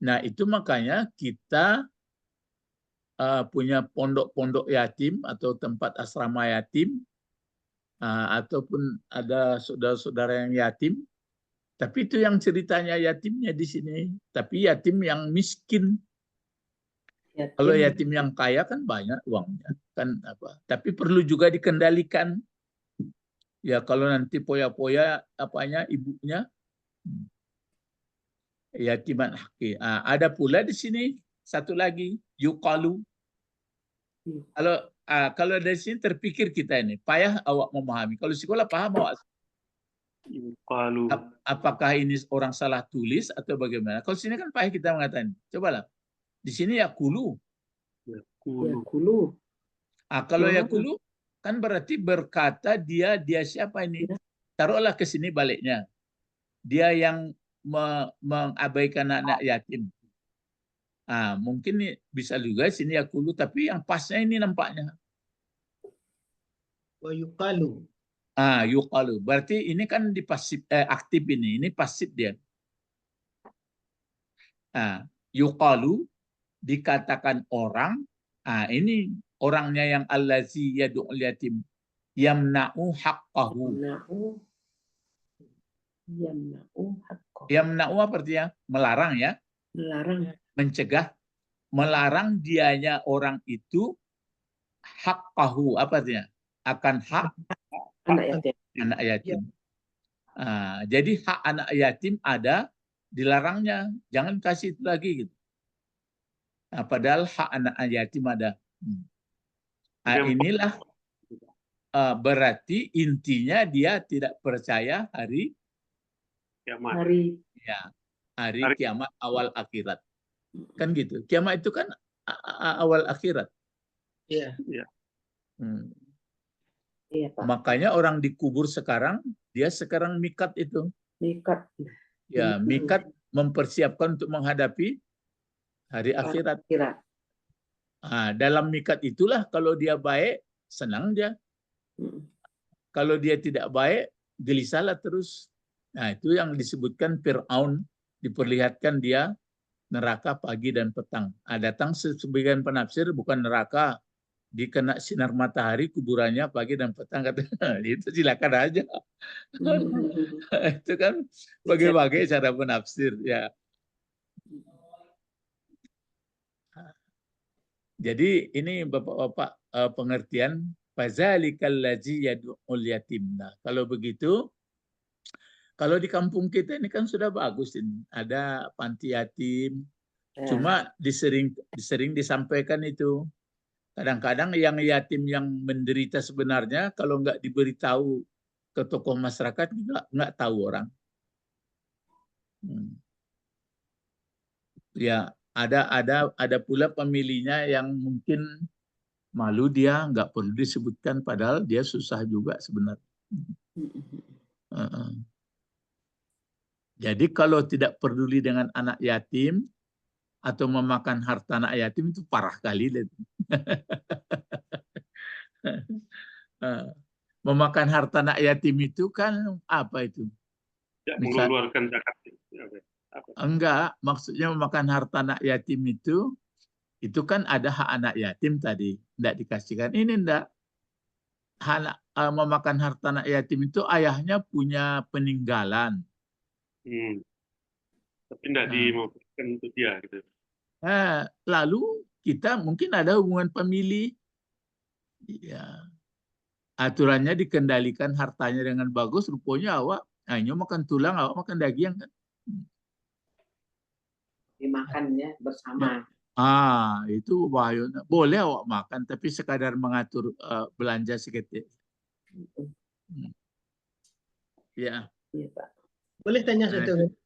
Nah, itu makanya kita punya pondok-pondok yatim atau tempat asrama yatim ataupun ada saudara-saudara yang yatim. Tapi itu yang ceritanya yatimnya di sini. Tapi yatim yang miskin. Kalau yatim yang kaya kan banyak uangnya, kan apa? Tapi perlu juga dikendalikan. Ya kalau nanti poya-poya apanya ibunya yatiman hakki. Ada pula di sini satu lagi yuqalu. Kalau dari sini terpikir kita ini payah awak memahami. Kalau sekolah paham awak. Yuqalu. Apakah ini orang salah tulis atau bagaimana? Kalau sini kan payah kita mengatakan. Cobalah. Di sini yakulu. Yakulu. Kalau yakulu kan berarti berkata dia siapa ini? Taruhlah ke sini baliknya. Dia yang mengabaikan anak yatim. Mungkin bisa juga sini yakulu, tapi yang pasnya ini nampaknya. Wa yuqalu. Yuqalu. Berarti ini kan di pasif aktif ini pasif dia. Yuqalu dikatakan orang. Ini orangnya yang allazi yad'ul yatim yamna'u haqqahu. Yamna'u artinya melarang ya. Melarang. Mencegah, melarang dianya orang itu haqqahu, apa artinya? Akan hak anak yatim. Jadi hak anak yatim ada, dilarangnya. Jangan kasih itu lagi gitu. Padahal hak anak yatim ada. Inilah berarti intinya dia tidak percaya hari kiamat. Hari kiamat awal akhirat. Kan gitu. Kiamat itu kan awal akhirat. Iya. Iya, Pak. Makanya orang dikubur sekarang, dia sekarang mikat itu. Mikat. Ya, mikat mempersiapkan untuk menghadapi hari akhirat. Dalam mikat itulah kalau dia baik, senang dia. Kalau dia tidak baik, gelisahlah terus. Itu yang disebutkan Fir'aun, diperlihatkan dia neraka pagi dan petang. Datang sebagian penafsir bukan neraka, dikena sinar matahari kuburannya pagi dan petang, kata itu silakan aja. Itu kan bagai-bagai cara penafsir ya. Jadi ini Bapak-bapak pengertian fazalikal ladzi yad'ul yatim. Nah, kalau begitu, kalau di kampung kita ini kan sudah bagus ini. Ada panti yatim. Cuma disering disampaikan itu. Kadang-kadang yang yatim yang menderita sebenarnya kalau nggak diberitahu ke tokoh masyarakat nggak tahu orang. Ya ada pula pemilihnya yang mungkin malu dia nggak perlu disebutkan padahal dia susah juga sebenarnya. Jadi kalau tidak peduli dengan anak yatim atau memakan harta anak yatim itu parah kali. Memakan harta anak yatim itu kan apa itu? Tidak mengeluarkan zakat. Enggak, maksudnya memakan harta anak yatim itu kan ada hak anak yatim tadi, tidak dikasihkan. Ini enggak. Memakan harta anak yatim itu ayahnya punya peninggalan. Tapi tidak dimaukan untuk dia gitu. Lalu kita mungkin ada hubungan famili. Ya. Aturannya dikendalikan hartanya dengan bagus, rupanya awak hanya makan tulang, awak makan daging kan. Dimakannya bersama. Itu bahaya. Boleh awak makan, tapi sekadar mengatur belanja sedikit. Ya. Iya, Pak. Boleh tanya satu?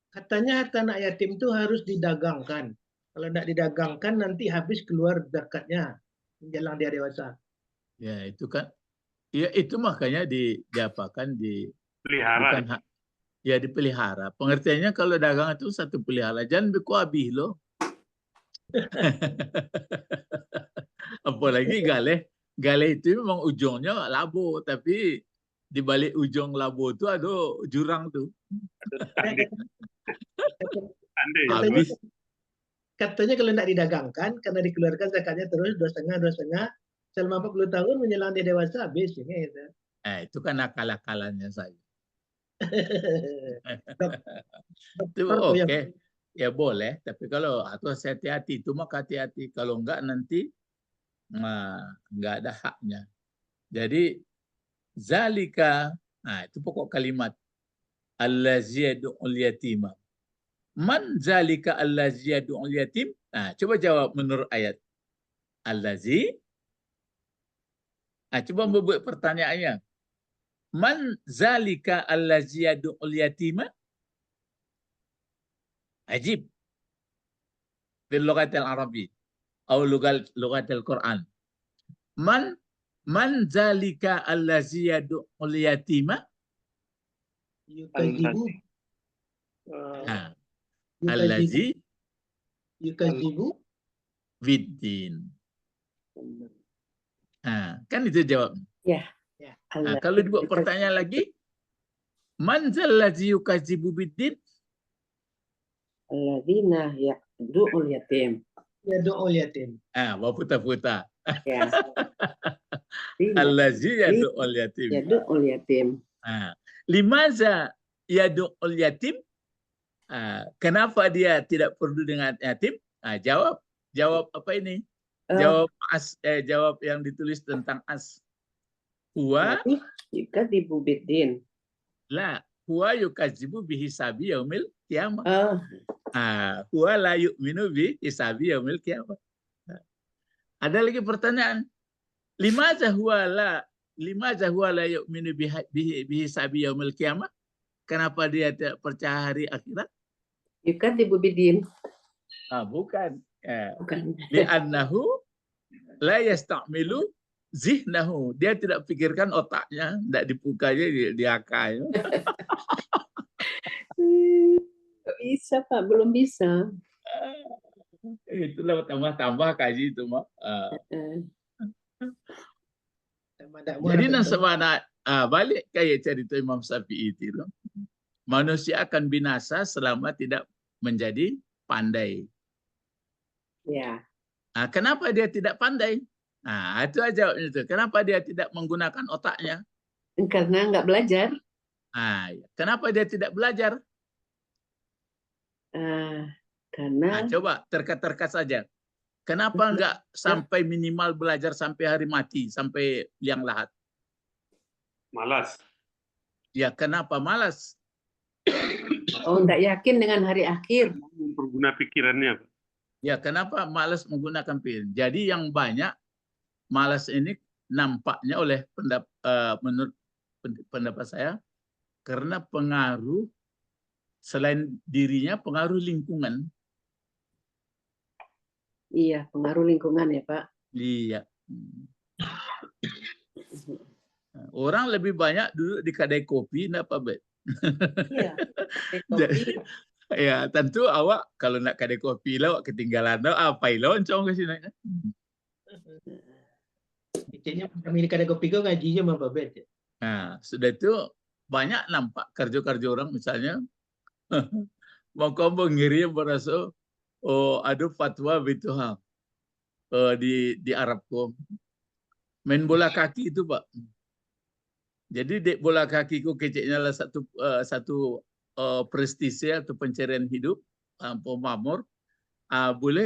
Katanya harta anak yatim itu harus didagangkan. Kalau tidak didagangkan nanti habis keluar zakatnya menjelang dia dewasa. Ya itu kan. Ya itu makanya diapakan pelihara. Ya dipelihara. Pengertiannya kalau dagang itu satu pelihara. Jangan berkuabih loh. Apalagi gale. Gale itu memang ujungnya labo. Tapi di balik ujung labo itu ada jurang tuh. Katanya kalau tidak didagangkan, karena dikeluarkan zakatnya terus 2,5 selama 40 tahun menjelang dia dewasa habis. Itu kan akal-akalannya saja. Itu oke. Ya boleh, tapi kalau harus hati-hati itu maka hati-hati. Kalau enggak nanti nggak ada haknya. Jadi zalika, nah itu pokok kalimat. Allazi yad'ul yatima. Man zalika allazi yad'ul yatim? Nah, coba jawab menurut ayat. Allazi. Nah, coba membuat pertanyaannya. Man zalika allazi yad'ul yatima? Ajib. Bil lughatil arabi atau lughatil Quran. Man zalika allazi yad'ul yatima? Yukazibu. Nah, allazi Yukazibu. biddin. Nah, kan itu jawab. Ya. Nah, kalau dibuat pertanyaan lagi, man zallazi yukazibu biddin? Alladzina ya'du'ul yatim. Yad'ul yatim. Ah, bawa putar-putar. Ya. Allazi yad'ul yatim. Ya'du'ul yatim. Ah, limaza yad'ul yatim? Kenapa dia tidak perlu dengan yatim? Jawab apa ini? Jawab yang ditulis tentang as. Huwa yukadzibu biddin. la huwa yukadzibu bihisabi yaumil qiyamah. Huwa la yu'minu bihisabi yaumil qiyamah. Ada lagi pertanyaan. Limaza huwa la yu'minu bihisabi yaumil qiyamah? Kenapa dia tidak percaya hari akhirat? Yukadzibu biddin. Bukan. Bukan. Li'annahu la yasta'milu zihnahu. Dia tidak pikirkan otaknya, tidak dibukanya di akal. Bisa Pak, belum bisa. Itulah tambah kaji itu mah. Jadi nasabana balik kayak cerita Imam Syafi'i itu. Manusia akan binasa selama tidak menjadi pandai. Ya. Kenapa dia tidak pandai? Itu aja itu. Kenapa dia tidak menggunakan otaknya? Karena nggak belajar. Kenapa dia tidak belajar? Karena coba terka-terka saja. Kenapa nggak sampai minimal belajar sampai hari mati, sampai liang lahat? Malas. Ya, kenapa malas? nggak yakin dengan hari akhir. Berguna pikirannya. Ya, kenapa malas menggunakan pikiran? Jadi yang banyak malas ini nampaknya menurut pendapat saya karena pengaruh selain dirinya, pengaruh lingkungan. Iya, pengaruh lingkungan ya Pak. Iya. Orang lebih banyak duduk di kedai kopi, enggak apa Bet? Iya. Kopi. Ya, tentu awak kalau nak kedai kopi lah, awak ketinggalan apa loncong ke sini. Kayaknya kami di kedai kopi kau ngajinya sama Pak Bet. Nah, sudah itu banyak nampak kerja-kerja orang misalnya mau ngiri berasa ada fatwa bituha di Arabku main bola kaki itu Pak. Jadi dek bola kaki ku keceknya lah satu prestise atau pencarian hidup pemamor. Boleh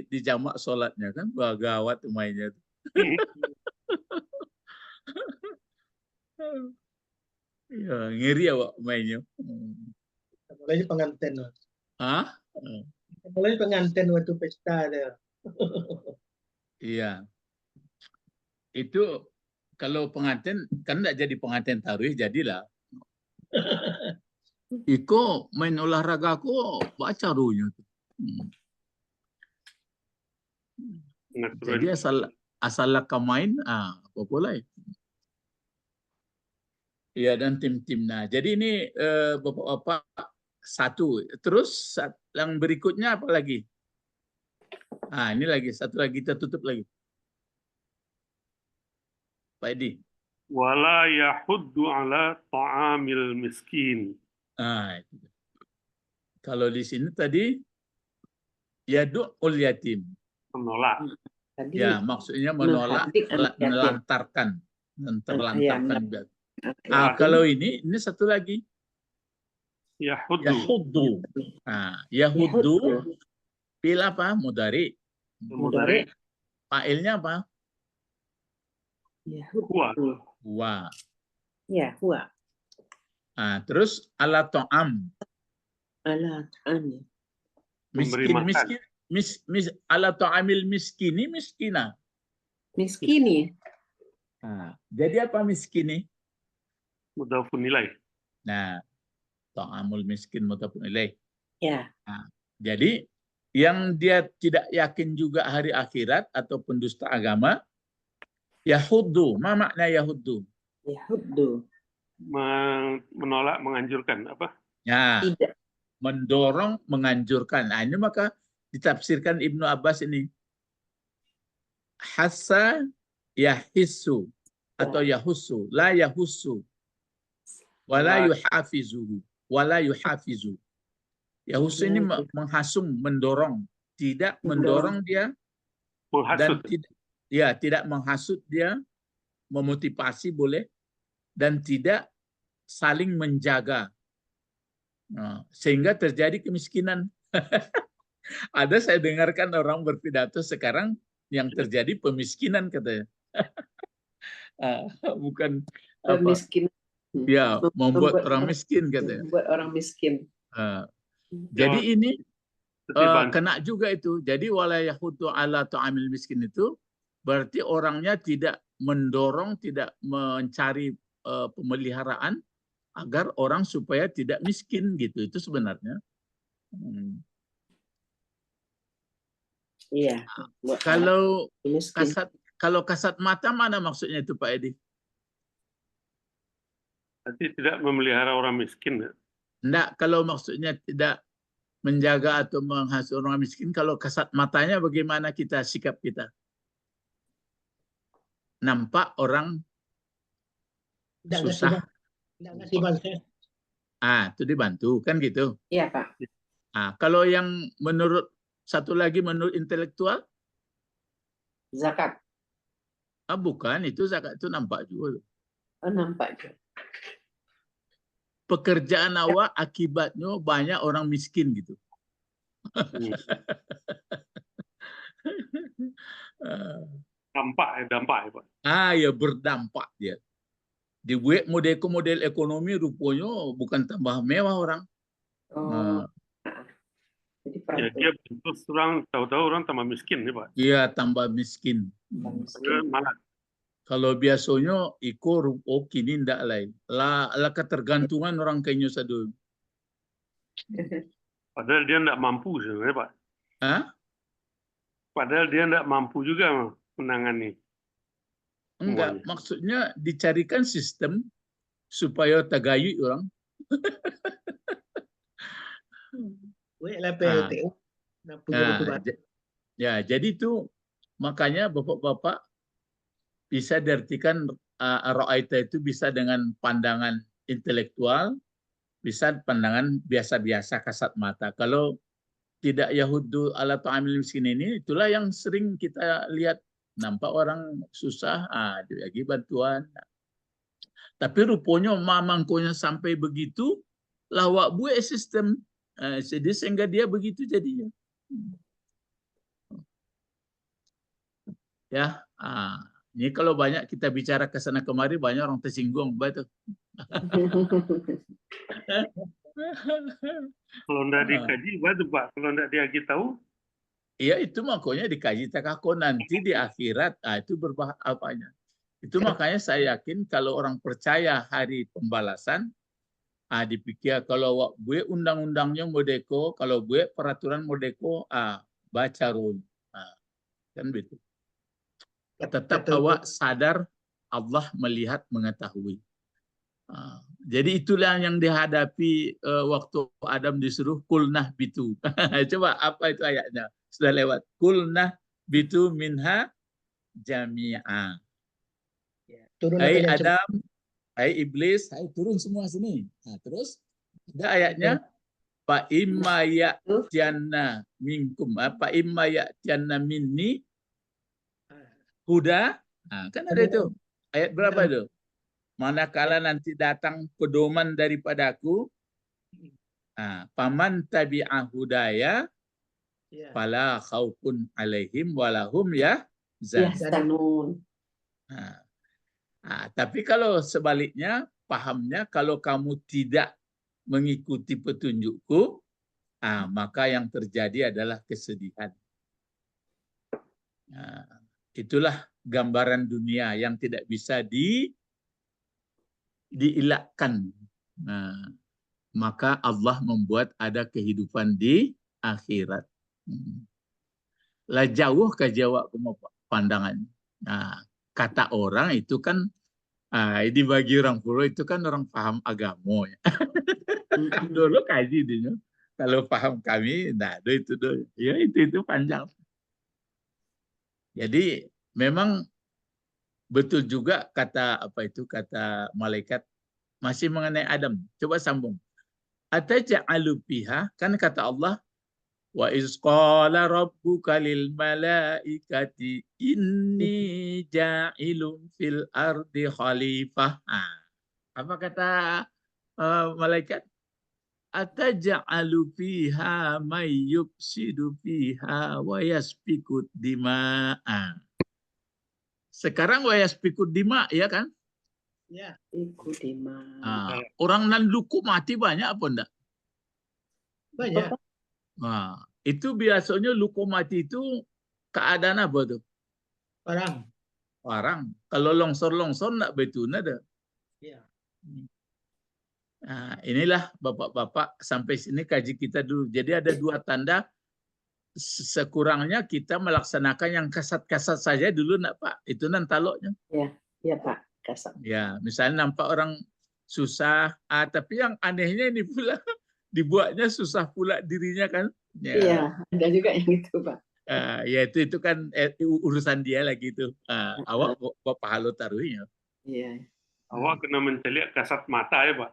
dijamak sholatnya kan, gawat mainnya. Ya, ngiri awak mainnya. Mulai pengantin. Mulai pengantin waktu pesta ada. Iya. Itu kalau pengantin kan enggak jadi pengantin taruh jadilah. Iko main olahraga aku baca runya tuh. Jadi asal main apa boleh. Ya, dan tim-tim. Nah, jadi ini Bapak-bapak satu. Terus yang berikutnya apa lagi? Ini lagi satu lagi kita tutup lagi. Pak Edi. Wala yahuddu ala ta'amil miskin. Itu. Kalau di sini tadi yad'ul yatim. Menolak. Tadi Ya, maksudnya menolak, melantarkan. Terlantarkan. Kalau ini satu lagi. Yahuddu. Yahuddu. Fil apa? Mudhari. Mudhari. Fa'ilnya apa? Ya, Huwa. Huwa. Ya, huwa. Terus ala ta'am. Ala ta'am. Memberi Miskin, makan. miskin, ala ta'amil miskini, miskina. Miskini. Jadi apa miskini? Mudhafun ilaih. Nah, ta'amul miskin mutafun ilaih. Ya. Jadi yang dia tidak yakin juga hari akhirat atau pendusta agama, yahuddu. Ma makna yahuddu? Yahuddu. Menolak, menganjurkan apa? Ya, Tidak. mendorong, menganjurkan. Nah, ini maka ditafsirkan Ibnu Abbas ini. Hassa yahissu atau yahussu, la yahussu, wala yuhafizuhu, wala yuhafizu. Yahussu ini menghasung, mendorong, tidak mendorong dia dan tidak menghasut dia, memotivasi boleh, dan tidak saling menjaga. Sehingga terjadi kemiskinan. Ada saya dengarkan orang berpidato sekarang yang terjadi pemiskinan katanya. Bukan Miskin. Ya, membuat orang miskin katanya. Membuat orang miskin. Jadi ini kena juga itu. Jadi wala yahudu ala ta'amil miskin itu berarti orangnya tidak mendorong, tidak mencari pemeliharaan agar orang supaya tidak miskin gitu. Itu sebenarnya. Iya. Kalau kasat mata mana maksudnya itu Pak Edi? Berarti tidak memelihara orang miskin. Enggak, kalau maksudnya tidak menjaga atau menghasut orang miskin, kalau kasat matanya bagaimana sikap kita? Nampak orang susah. Itu dibantu, kan gitu? Iya, Pak. Kalau yang satu lagi menurut intelektual? Zakat. Bukan, itu zakat itu nampak juga. Nampak juga. Pekerjaan awak akibatnya banyak orang miskin gitu. Dampak ya Pak. Ya berdampak dia. Dibuat model ekonomi rupanya bukan tambah mewah orang. Ya, dia terus orang tahu-tahu orang tambah miskin nih Pak. Iya, tambah miskin. Malah. Kalau biasanya kini ndak lain. Lah ketergantungan orang kayaknya sadu. Padahal dia ndak mampu sebenarnya Pak. Padahal dia ndak mampu juga menangani. Enggak, maksudnya dicarikan sistem supaya tagayut orang. Ya, jadi itu makanya Bapak-bapak bisa diartikan ra'aita itu bisa dengan pandangan intelektual, bisa pandangan biasa-biasa kasat mata. Kalau tidak Yahudu ala ta'amil miskin ini, itulah yang sering kita lihat. Nampak orang susah, dibagi bantuan. Tapi rupanya mamangkonya sampai begitu, lawak buat sistem. Jadi sehingga dia begitu jadinya. Ya, ini kalau banyak kita bicara ke sana kemari, banyak orang tersinggung. Betul. Kalau tidak dikaji, batu Pak. Kalau tidak dikaji tahu, iya, itu makanya dikaji takako nanti di akhirat, itu berbahaya apanya. Itu makanya saya yakin kalau orang percaya hari pembalasan, dipikir kalau buat undang-undangnya modeko, kalau buat peraturan modeko, baca rule. Kan begitu. Tetap awak sadar Allah melihat, mengetahui. Jadi itulah yang dihadapi waktu Adam disuruh kulnah bitu. Coba apa itu ayatnya? Sudah lewat. Kulnah bitu minha jami'a. Hai Adam, hai iblis, hai turun semua sini. Terus ada ayatnya fa imma ya'tiyanna minkum, fa imma ya'tiyanna minni huda. Kan ada itu. Ayat berapa itu? Manakala nanti datang pedoman daripadaku, paman tabi'a hudaya fala khaufun alaihim walahum yahzanun. Tapi kalau sebaliknya, pahamnya kalau kamu tidak mengikuti petunjukku, maka yang terjadi adalah kesedihan. Itulah gambaran dunia yang tidak bisa dielakkan. Maka Allah membuat ada kehidupan di akhirat. Lah jauh ke jawab pandangan. Kata orang itu kan, ini bagi orang Puro itu kan orang paham agama. Ya. Dulu kaji dia. Kalau paham kami, nah itu dulu. Ya itu panjang. Jadi memang betul juga kata kata malaikat masih mengenai Adam. Coba sambung. Ataj'alu fiha, kan kata Allah, wa iz qala rabbuka lil malaikati inni ja'ilun fil ardi khalifah. Apa kata malaikat? Ataj'alu fiha may yufsidu fiha wa yasfiku dima'a. Sekarang wa yasfiku dima, ya kan? Ya. Ikut dima. Orang nan luku mati banyak apa enggak? Banyak. Itu biasanya luku mati itu keadaan apa tuh? Orang. Kalau longsor enggak betul ada. Ya. Inilah Bapak-bapak, sampai sini kaji kita dulu. Jadi ada dua tanda, sekurangnya kita melaksanakan yang kasat-kasat saja dulu, nak Pak? Itu nan taloknya. Ya Pak, kasat. Ya, misalnya nampak orang susah, tapi yang anehnya ini pula dibuatnya susah pula dirinya kan? Iya, ada juga yang itu Pak. Ya itu kan urusan dia lagi itu. Awak Bapak Halo taruhnya. Iya. Awak kena menceliak kasat mata ya Pak.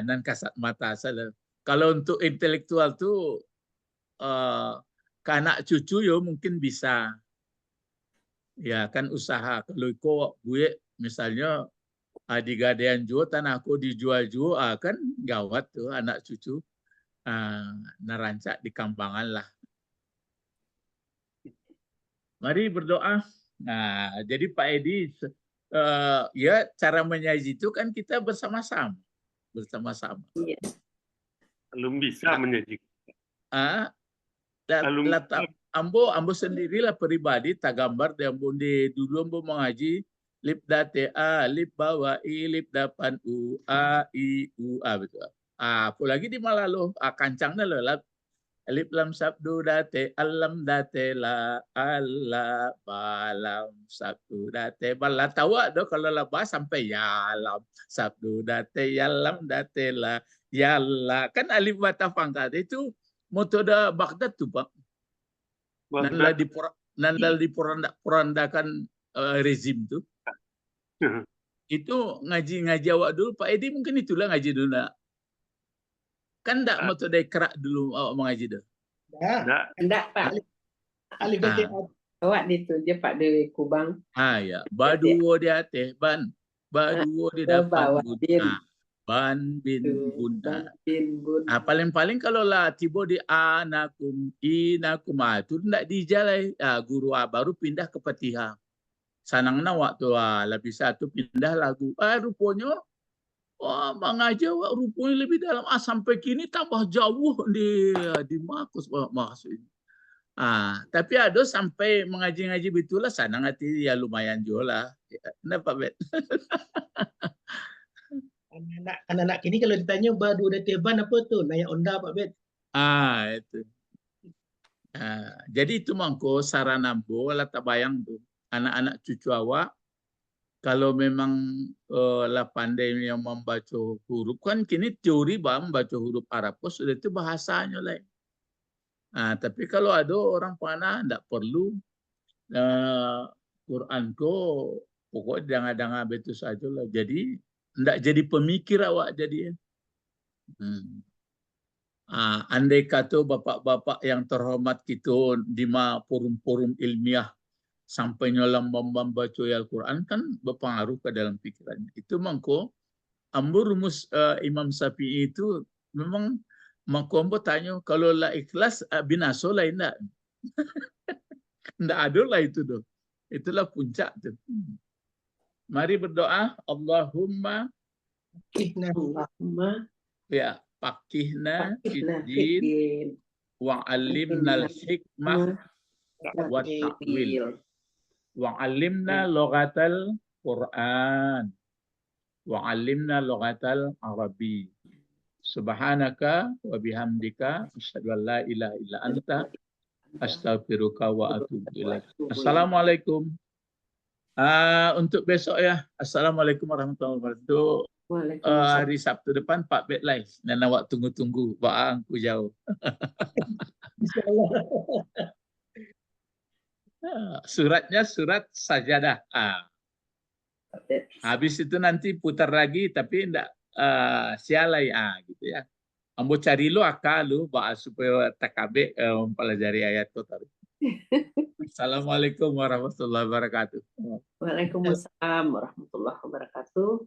Nan kasat mata saja. Kalau untuk intelektual tuh ke anak cucu yo mungkin bisa. Ya kan usaha. Kalau kok gue misalnya digadean jual tanahku dijual-jual kan gawat tuh anak cucu. Narancak di kampangan lah. Mari berdoa. Jadi Pak Edi, ya cara menyaji itu kan kita bersama-sama. Iya. Belum bisa menyajikan. Ambo sendirilah pribadi tak gambar dia dulu ambo mengaji lip date lip bawa lip dapan a i u betul. Apalagi di Malalo kancangnya loh alif lam sabdu date alam date la alla balam sabdu date bala tahu do kalau labah sampai ya lam sabdu date ya lam date la ya la kan alif bata pangkat itu metode Baghdad tuh Pak. Nandal di porandakan rezim tuh. Itu ngaji awak dulu Pak Edi mungkin itulah ngaji dulu nak. Kan enggak metode kerak dulu awak mengaji dah. Enggak Pak. Alif Awak ditunjuk Pak Dewi Kubang. Ya. Baduwo dia teh ban. Baduwo di dapat ban bin bunda. Paling-paling kalau lah tiba di anakum inakum itu enggak dijalai. Guru baru pindah ke Fatihah. Sanangna waktu lebih satu pindah lagu. Rupanya mengaji rupanya lebih dalam. Sampai kini tambah jauh di maksud. Tapi ada sampai mengaji-ngaji betulah sana ngati ya lumayan juga lah. Kenapa Bet? Anak-anak ini kalau ditanya badu udah teban apa tuh? Nanya onda Pak Bet. Itu. Jadi itu mangko saranambo lah tak bayang tuh. Anak-anak cucu awak kalau memang lah pandai yang membaca huruf kan kini teori membaca huruf Arab sudah itu bahasanya lah. Tapi kalau ada orang panah tidak perlu Quran ko pokoknya jangan betul saja lah. Jadi tidak jadi pemikir awak jadi. Andai kata bapak-bapak yang terhormat kita di forum-forum ilmiah sampai nyolam membaca Al-Quran kan berpengaruh ke dalam pikirannya. Itu mangko ambo rumus Imam Syafi'i itu memang mangko ambo tanya kalau la ikhlas binaso lah enggak. Enggak ada lah itu doh. Itulah puncak tuh. Mari berdoa. Allahumma Allahumma ya faqihna fakihna fiddin fiddin wa 'allimnal hikmah wa ta'wil wa 'allimna lughatal Qur'an wa 'allimna lughatal Arabi. Subhanaka wa bihamdika asyhadu an la ilaha illa anta astaghfiruka wa atubu ilaik. Assalamualaikum. Untuk besok ya. Assalamualaikum warahmatullahi wabarakatuh. Hari Sabtu depan Pak Bet live. Dan awak tunggu-tunggu. Bang, aku jauh. Suratnya surat sajadah. Habis itu nanti putar lagi, tapi enggak sialai gitu ya. Ambo cari lu akalu supaya TKB mempelajari ayat total. Assalamualaikum warahmatullahi wabarakatuh. Waalaikumsalam warahmatullahi wabarakatuh.